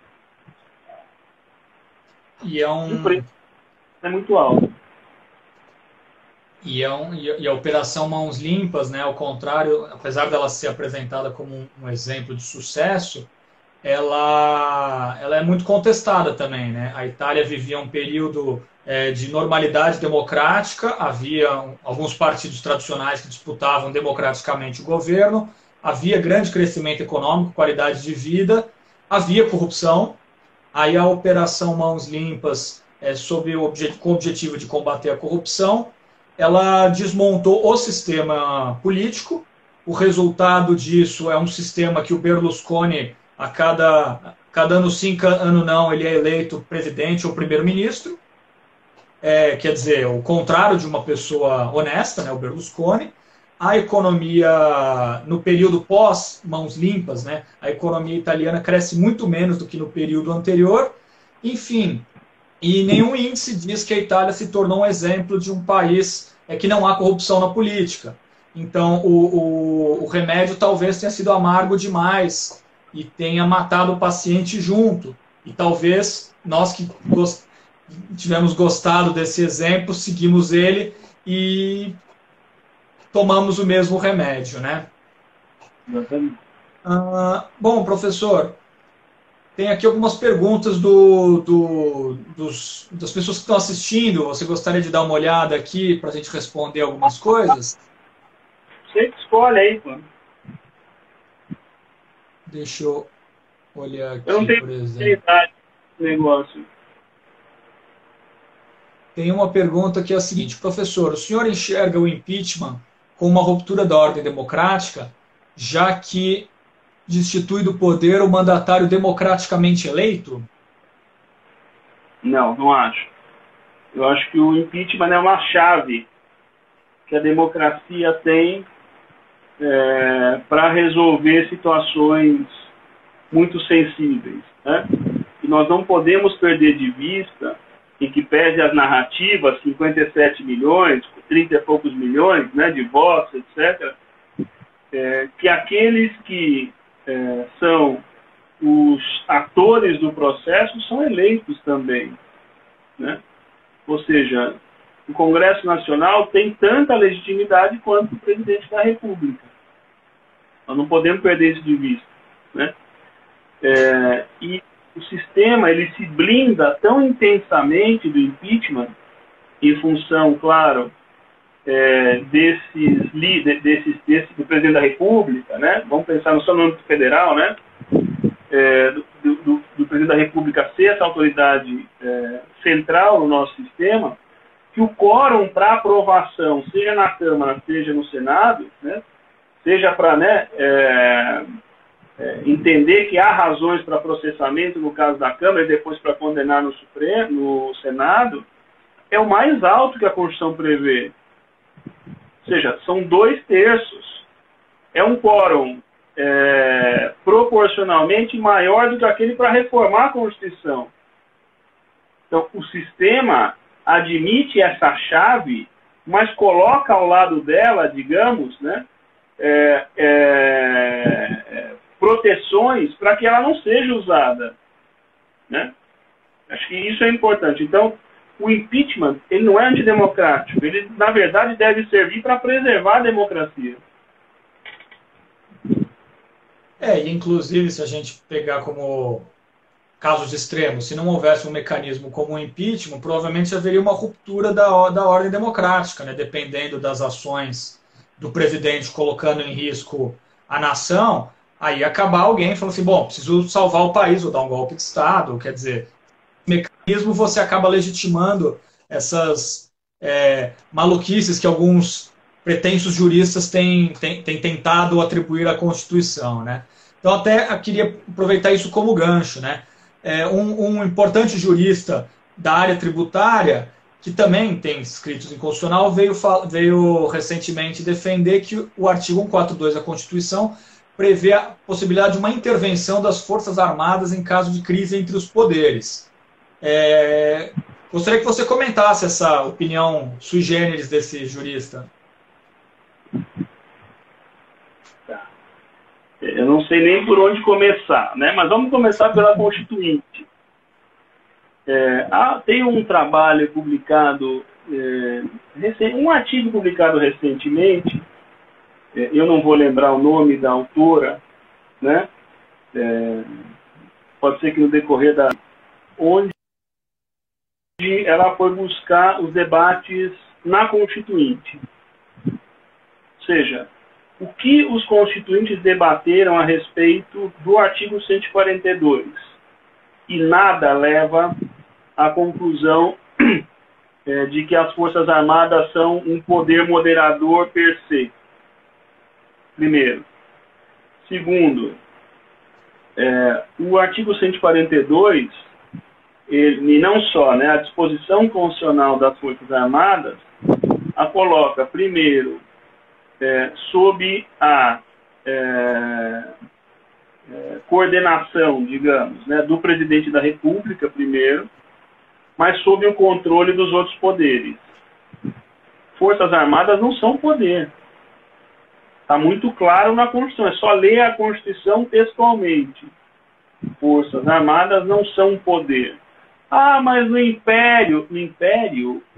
E é O preço é muito alto. E a Operação Mãos Limpas, né, ao contrário, apesar dela ser apresentada como um exemplo de sucesso, ela é muito contestada também, né? A Itália vivia um período de normalidade democrática, havia alguns partidos tradicionais que disputavam democraticamente o governo, havia grande crescimento econômico, qualidade de vida, havia corrupção. Aí a Operação Mãos Limpas, com o objetivo de combater a corrupção, ela desmontou o sistema político. O resultado disso é um sistema que o Berlusconi, a cada ano sim, ano não, ele é eleito presidente ou primeiro-ministro. Quer dizer, o contrário de uma pessoa honesta, né, o Berlusconi. A economia, no período pós-Mãos Limpas, né, a economia italiana cresce muito menos do que no período anterior. Enfim, e nenhum índice diz que a Itália se tornou um exemplo de um país que não há corrupção na política. Então, o remédio talvez tenha sido amargo demais e tenha matado o paciente junto. E talvez nós que tivemos gostado desse exemplo, seguimos ele e tomamos o mesmo remédio, né? Exatamente. Bom, professor, tem aqui algumas perguntas das pessoas que estão assistindo. Você gostaria de dar uma olhada aqui para a gente responder algumas coisas? Você escolhe aí, pô. Deixa eu olhar aqui, eu não tenho por exemplo. negócio. Tem uma pergunta que é a seguinte: professor, o senhor enxerga o impeachment como uma ruptura da ordem democrática, já que destitui do poder o mandatário democraticamente eleito? Não, não acho. Eu acho que o impeachment é uma chave que a democracia tem para resolver situações muito sensíveis, né? E nós não podemos perder de vista, em que pese as narrativas, 57 milhões, 30 e poucos milhões, né, de votos, etc., que aqueles que são os atores do processo são eleitos também, né? Ou seja, o Congresso Nacional tem tanta legitimidade quanto o presidente da República. Nós não podemos perder isso de vista, né? E o sistema ele se blinda tão intensamente do impeachment, em função, claro, do presidente da República, né? Vamos pensar só no âmbito federal, né? Do presidente da República ser essa autoridade central no nosso sistema, que o quórum para aprovação, seja na Câmara, seja no Senado, né? Seja para entender que há razões para processamento no caso da Câmara e depois para condenar no Senado, é o mais alto que a Constituição prevê. Ou seja, são 2/3. É um quórum proporcionalmente maior do que aquele para reformar a Constituição. Então, o sistema admite essa chave, mas coloca ao lado dela, digamos, né, proteções para que ela não seja usada, né? Acho que isso é importante. Então, o impeachment, ele não é antidemocrático. Ele, na verdade, deve servir para preservar a democracia. E inclusive, se a gente pegar como casos extremos, se não houvesse um mecanismo como o impeachment, provavelmente haveria uma ruptura da ordem democrática, né? Dependendo das ações do presidente colocando em risco a nação, aí acabar alguém falando assim, bom, preciso salvar o país, ou dar um golpe de Estado, quer dizer, mecanismo você acaba legitimando essas maluquices que alguns pretensos juristas têm tentado atribuir à Constituição, né? Então até queria aproveitar isso como gancho, né? Um importante jurista da área tributária, que também tem escritos em constitucional, veio recentemente defender que o artigo 142 da Constituição prevê a possibilidade de uma intervenção das Forças Armadas em caso de crise entre os poderes. Gostaria que você comentasse essa opinião sui generis desse jurista. Tá. Eu não sei nem por onde começar, né? Mas vamos começar pela Constituinte. Tem um trabalho publicado, um artigo publicado recentemente, eu não vou lembrar o nome da autora, né? Pode ser que no decorrer onde ela foi buscar os debates na Constituinte. Ou seja, o que os constituintes debateram a respeito do artigo 142. E nada leva à conclusão de que as Forças Armadas são um poder moderador per se. Primeiro. Segundo, o artigo 142, e não só, né, a disposição constitucional das Forças Armadas, a coloca, primeiro, sob a coordenação, digamos, né, do presidente da República, primeiro, mas sob o controle dos outros poderes. Forças Armadas não são poder. Está muito claro na Constituição, é só ler a Constituição textualmente. Forças Armadas não são poder. Mas no Império,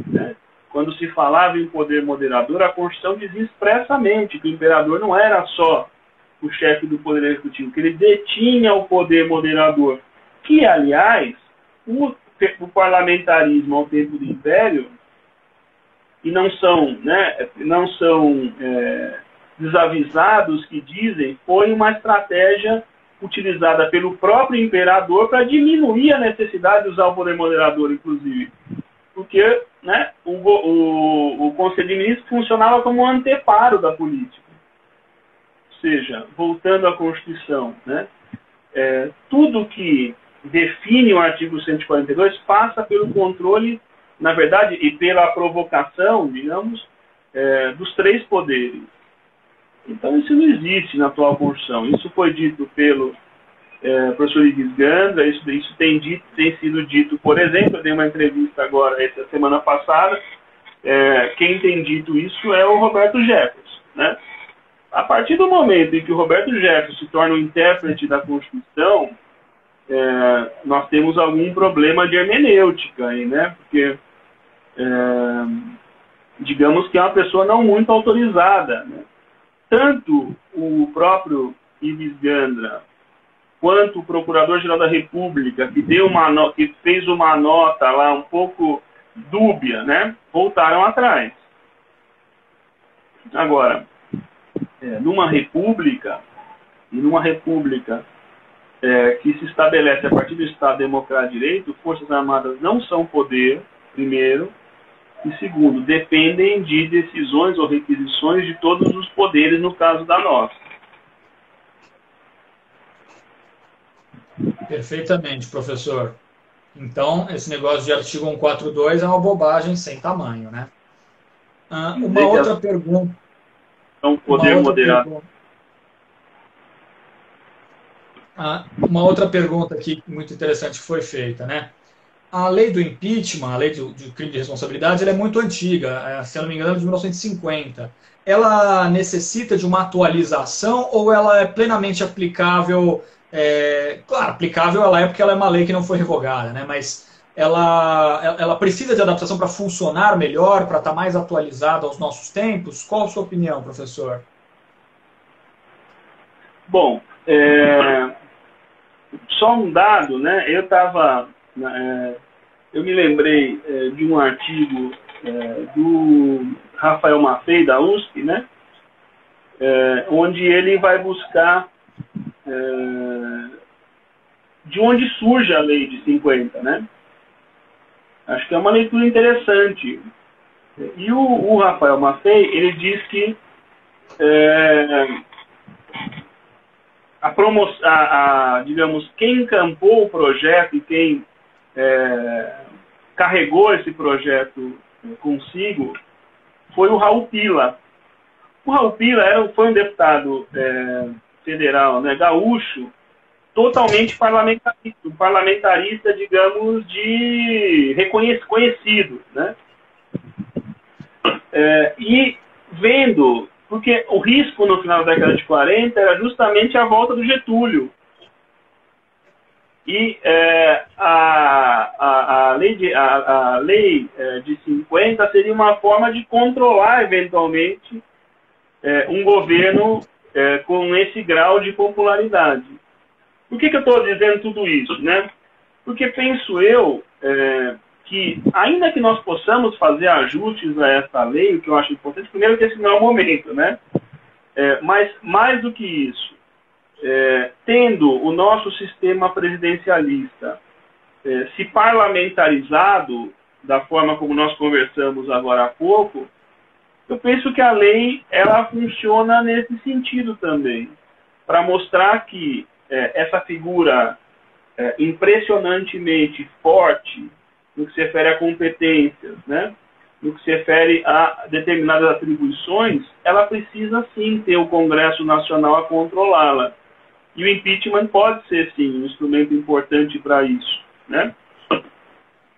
né, quando se falava em poder moderador, a Constituição dizia expressamente que o imperador não era só o chefe do Poder Executivo, que ele detinha o poder moderador, que, aliás, o parlamentarismo ao tempo do Império, e não são desavisados que dizem, foi uma estratégia utilizada pelo próprio imperador para diminuir a necessidade de usar o poder moderador, inclusive. porque, né, o Conselho de Ministros funcionava como um anteparo da política. Ou seja, voltando à Constituição, né, tudo que define o artigo 142 passa pelo controle, na verdade, e pela provocação, digamos, dos três poderes. Então, isso não existe na atual Constituição. Isso foi dito pelo professor Ives Gandra, isso tem sido dito, por exemplo, eu dei uma entrevista agora, essa semana passada, quem tem dito isso é o Roberto Jefferson, né? A partir do momento em que o Roberto Jefferson se torna o intérprete da Constituição, nós temos algum problema de hermenêutica aí, né? Porque, digamos que é uma pessoa não muito autorizada, né? Tanto o próprio Ives Gandra quanto o Procurador-Geral da República, que fez uma nota lá um pouco dúbia, né, voltaram atrás. Agora, numa república que se estabelece a partir do Estado Democrático de Direito, Forças Armadas não são poder, primeiro, e segundo, dependem de decisões ou requisições de todos os poderes, no caso da nossa. Perfeitamente, professor. Então, esse negócio de artigo 142 é uma bobagem sem tamanho, né? Uma outra pergunta. É um poder moderado. Uma outra pergunta aqui muito interessante que foi feita, né? A lei do impeachment, a lei do crime de responsabilidade, ela é muito antiga, se eu não me engano, é de 1950. Ela necessita de uma atualização ou ela é plenamente aplicável? Claro, aplicável ela é porque ela é uma lei que não foi revogada, né? Mas ela precisa de adaptação para funcionar melhor, para estar mais atualizada aos nossos tempos? Qual a sua opinião, professor? Bom, só um dado, né? Eu me lembrei de um artigo do Rafael Maffei, da USP, né? Onde ele vai buscar de onde surge a lei de 50, né? Acho que é uma leitura interessante. E o Rafael Maffei, ele diz que digamos, quem encampou o projeto e quem carregou esse projeto consigo foi o Raul Pila. O Raul Pila foi um deputado federal, né, gaúcho, totalmente parlamentarista, digamos, conhecido, né? E vendo, porque o risco no final da década de 40 era justamente a volta do Getúlio. E a lei de 50 seria uma forma de controlar, eventualmente, um governo com esse grau de popularidade. Por que eu estou dizendo tudo isso, né? Porque penso eu que, ainda que nós possamos fazer ajustes a essa lei, o que eu acho importante, primeiro que esse não é o momento, né? Mas, mais do que isso, tendo o nosso sistema presidencialista se parlamentarizado, da forma como nós conversamos agora há pouco, eu penso que a lei ela funciona nesse sentido também, para mostrar que essa figura impressionantemente forte no que se refere a competências, né? No que se refere a determinadas atribuições, ela precisa sim ter o Congresso Nacional a controlá-la. E o impeachment pode ser sim um instrumento importante para isso, né?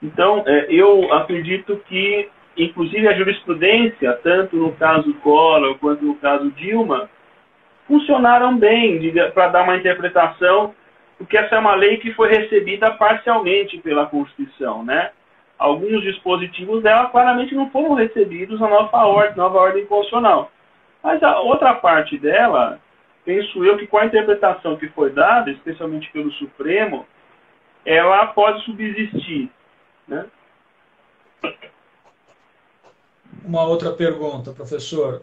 Então, eu acredito que, inclusive, a jurisprudência, tanto no caso Collor quanto no caso Dilma, funcionaram bem para dar uma interpretação, porque essa é uma lei que foi recebida parcialmente pela Constituição, né? Alguns dispositivos dela claramente não foram recebidos na nova ordem constitucional. Mas a outra parte dela, penso eu que com a interpretação que foi dada, especialmente pelo Supremo, ela pode subsistir, né? Uma outra pergunta, professor.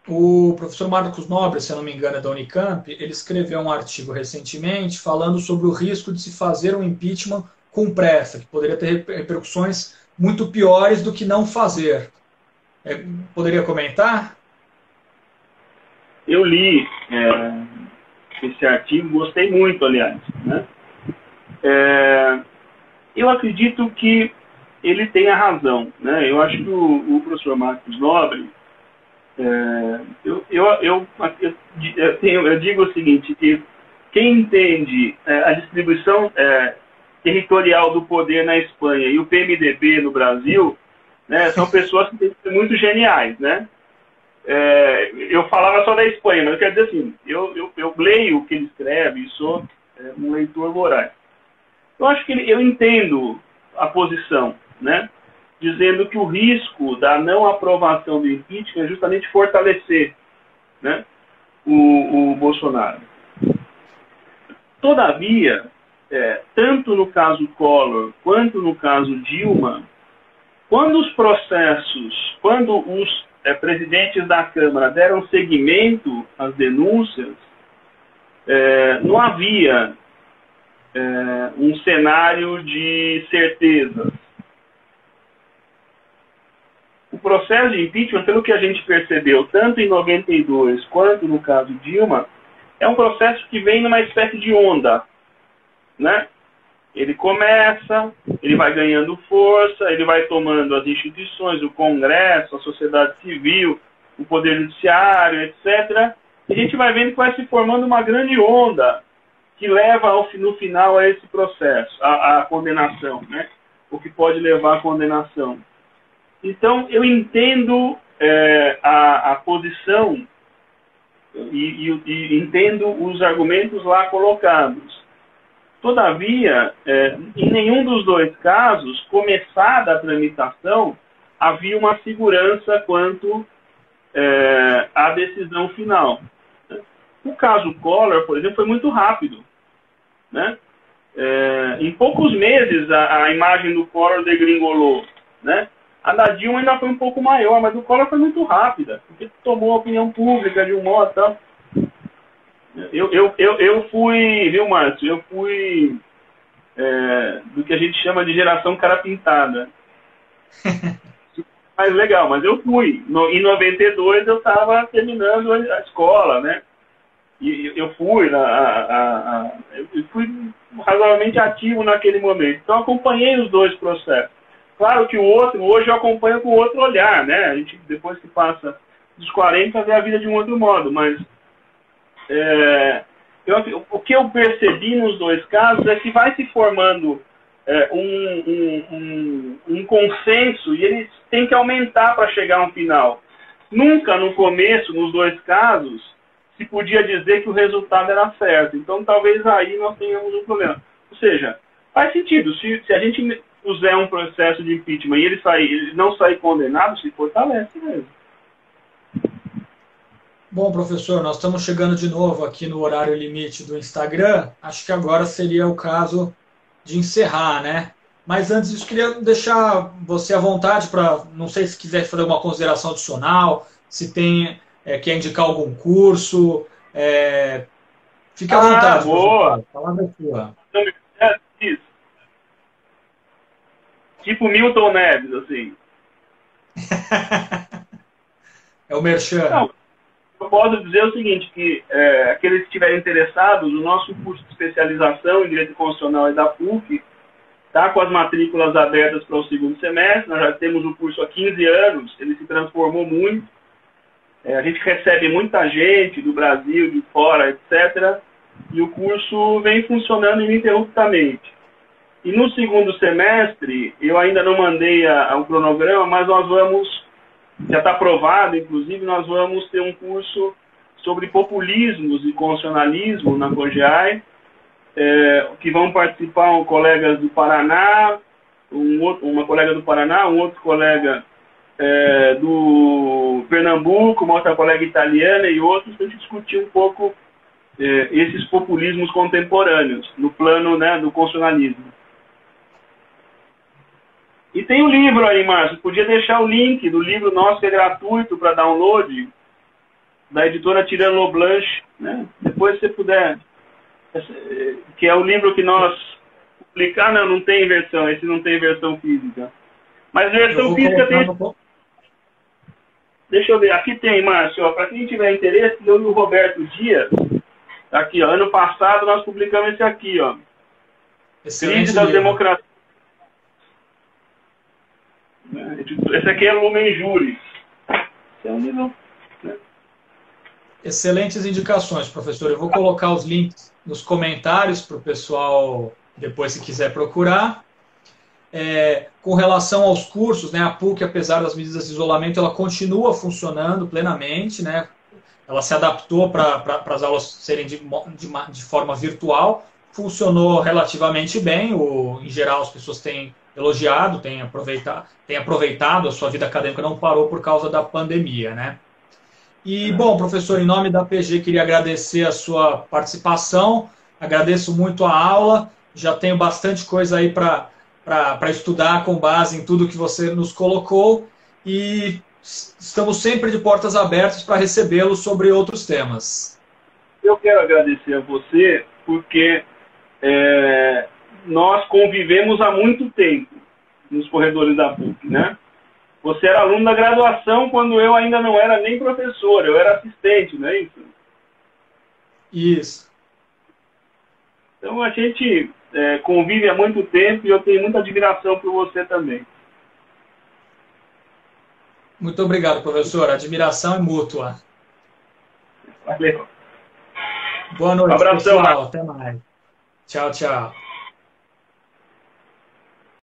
O professor Marcos Nobre, se eu não me engano, é da Unicamp, ele escreveu um artigo recentemente falando sobre o risco de se fazer um impeachment com pressa, que poderia ter repercussões muito piores do que não fazer. Poderia comentar? Eu li esse artigo, gostei muito, aliás, né? Eu acredito que ele tem a razão, né? Eu acho que o professor Marcos Nobre, eu digo o seguinte, que quem entende a distribuição territorial do poder na Espanha e o PMDB no Brasil, né, são pessoas que têm que ser muito geniais, né? Eu falava só da Espanha, mas eu quero dizer assim, eu leio o que ele escreve e sou um leitor voraz. Eu acho que eu entendo a posição, né? Dizendo que o risco da não aprovação do impeachment é justamente fortalecer, né, o Bolsonaro. Todavia, tanto no caso Collor quanto no caso Dilma, quando os presidentes da Câmara deram seguimento às denúncias, não havia um cenário de certezas. O processo de impeachment, pelo que a gente percebeu, tanto em 92 quanto no caso Dilma, é um processo que vem numa espécie de onda, né? Ele começa, ele vai ganhando força, ele vai tomando as instituições, o Congresso, a sociedade civil, o Poder Judiciário, etc. E a gente vai vendo que vai se formando uma grande onda que leva no final a esse processo, a condenação, né? O que pode levar à condenação. Então, eu entendo a posição e entendo os argumentos lá colocados. Todavia, em nenhum dos dois casos, começada a tramitação, havia uma segurança quanto à decisão final. O caso Collor, por exemplo, foi muito rápido, né? Em poucos meses, a imagem do Collor degringolou, né? A da Dilma ainda foi um pouco maior, mas o Collor foi muito rápida, porque tomou a opinião pública de um modo tal. Eu fui, viu, Márcio? Eu fui do que a gente chama de geração cara pintada. Mas legal, mas eu fui. Em 92 eu estava terminando a escola, né? E eu fui razoavelmente ativo naquele momento. Então acompanhei os dois processos. Claro que o outro, hoje eu acompanho com outro olhar, né? A gente, depois que passa dos 40, vê a vida de um outro modo, mas o que eu percebi nos dois casos é que vai se formando um consenso e eles têm que aumentar para chegar a um final. Nunca no começo, nos dois casos, se podia dizer que o resultado era certo. Então talvez aí nós tenhamos um problema. Ou seja, faz sentido, se a gente puser um processo de impeachment e ele não sair condenado, se fortalece mesmo. Bom, professor, nós estamos chegando de novo aqui no horário limite do Instagram. Acho que agora seria o caso de encerrar, né? Mas antes disso, queria deixar você à vontade para, não sei se quiser fazer uma consideração adicional, se tem, quer indicar algum curso, fique à vontade. Boa! A palavra é sua. Isso. Tipo Milton Neves, assim. É o merchan. Não, eu posso dizer o seguinte, que aqueles que estiverem interessados, o nosso curso de especialização em Direito Constitucional é da PUC, está com as matrículas abertas para o segundo semestre. Nós já temos o curso há 15 anos, ele se transformou muito. A gente recebe muita gente do Brasil, de fora, etc. E o curso vem funcionando ininterruptamente. E no segundo semestre, eu ainda não mandei o cronograma, mas nós vamos, já está aprovado, inclusive, nós vamos ter um curso sobre populismos e constitucionalismo na COGEAI, que vão participar colegas do Paraná, uma colega do Paraná, um outro colega do Pernambuco, uma outra colega italiana e outros, para a gente discutir um pouco esses populismos contemporâneos, no plano, né, do constitucionalismo. E tem um livro aí, Márcio, podia deixar o link do livro nosso, que é gratuito para download, da editora Tirano Loblanche, né? Depois, se você puder, que é o livro que nós publicamos. Não tem versão, esse não tem versão física. Mas versão física tem... Deixa eu ver, aqui tem, Márcio, para quem tiver interesse, eu e o Roberto Dias, aqui, ó, ano passado nós publicamos esse aqui, ó. Crise das Democracias. Esse aqui é Lumen Juris. Esse é um livro, né? Excelentes indicações, professor. Eu vou colocar os links nos comentários para o pessoal, depois, se quiser procurar. Com relação aos cursos, né, a PUC, apesar das medidas de isolamento, ela continua funcionando plenamente, né? Ela se adaptou para as aulas serem de forma virtual, funcionou relativamente bem, em geral as pessoas têm elogiado, têm aproveitado, a sua vida acadêmica não parou por causa da pandemia, né? E, bom, professor, em nome da PG, queria agradecer a sua participação, agradeço muito a aula, já tenho bastante coisa aí para estudar com base em tudo que você nos colocou e estamos sempre de portas abertas para recebê-lo sobre outros temas. Eu quero agradecer a você porque nós convivemos há muito tempo nos corredores da PUC, né? Você era aluno da graduação quando eu ainda não era nem professor, eu era assistente, não é isso? Isso. Então a gente convive há muito tempo e eu tenho muita admiração por você também. Muito obrigado, professor. A admiração é mútua. Valeu. Boa noite, abração, pessoal. Até mais. Tchau, tchau.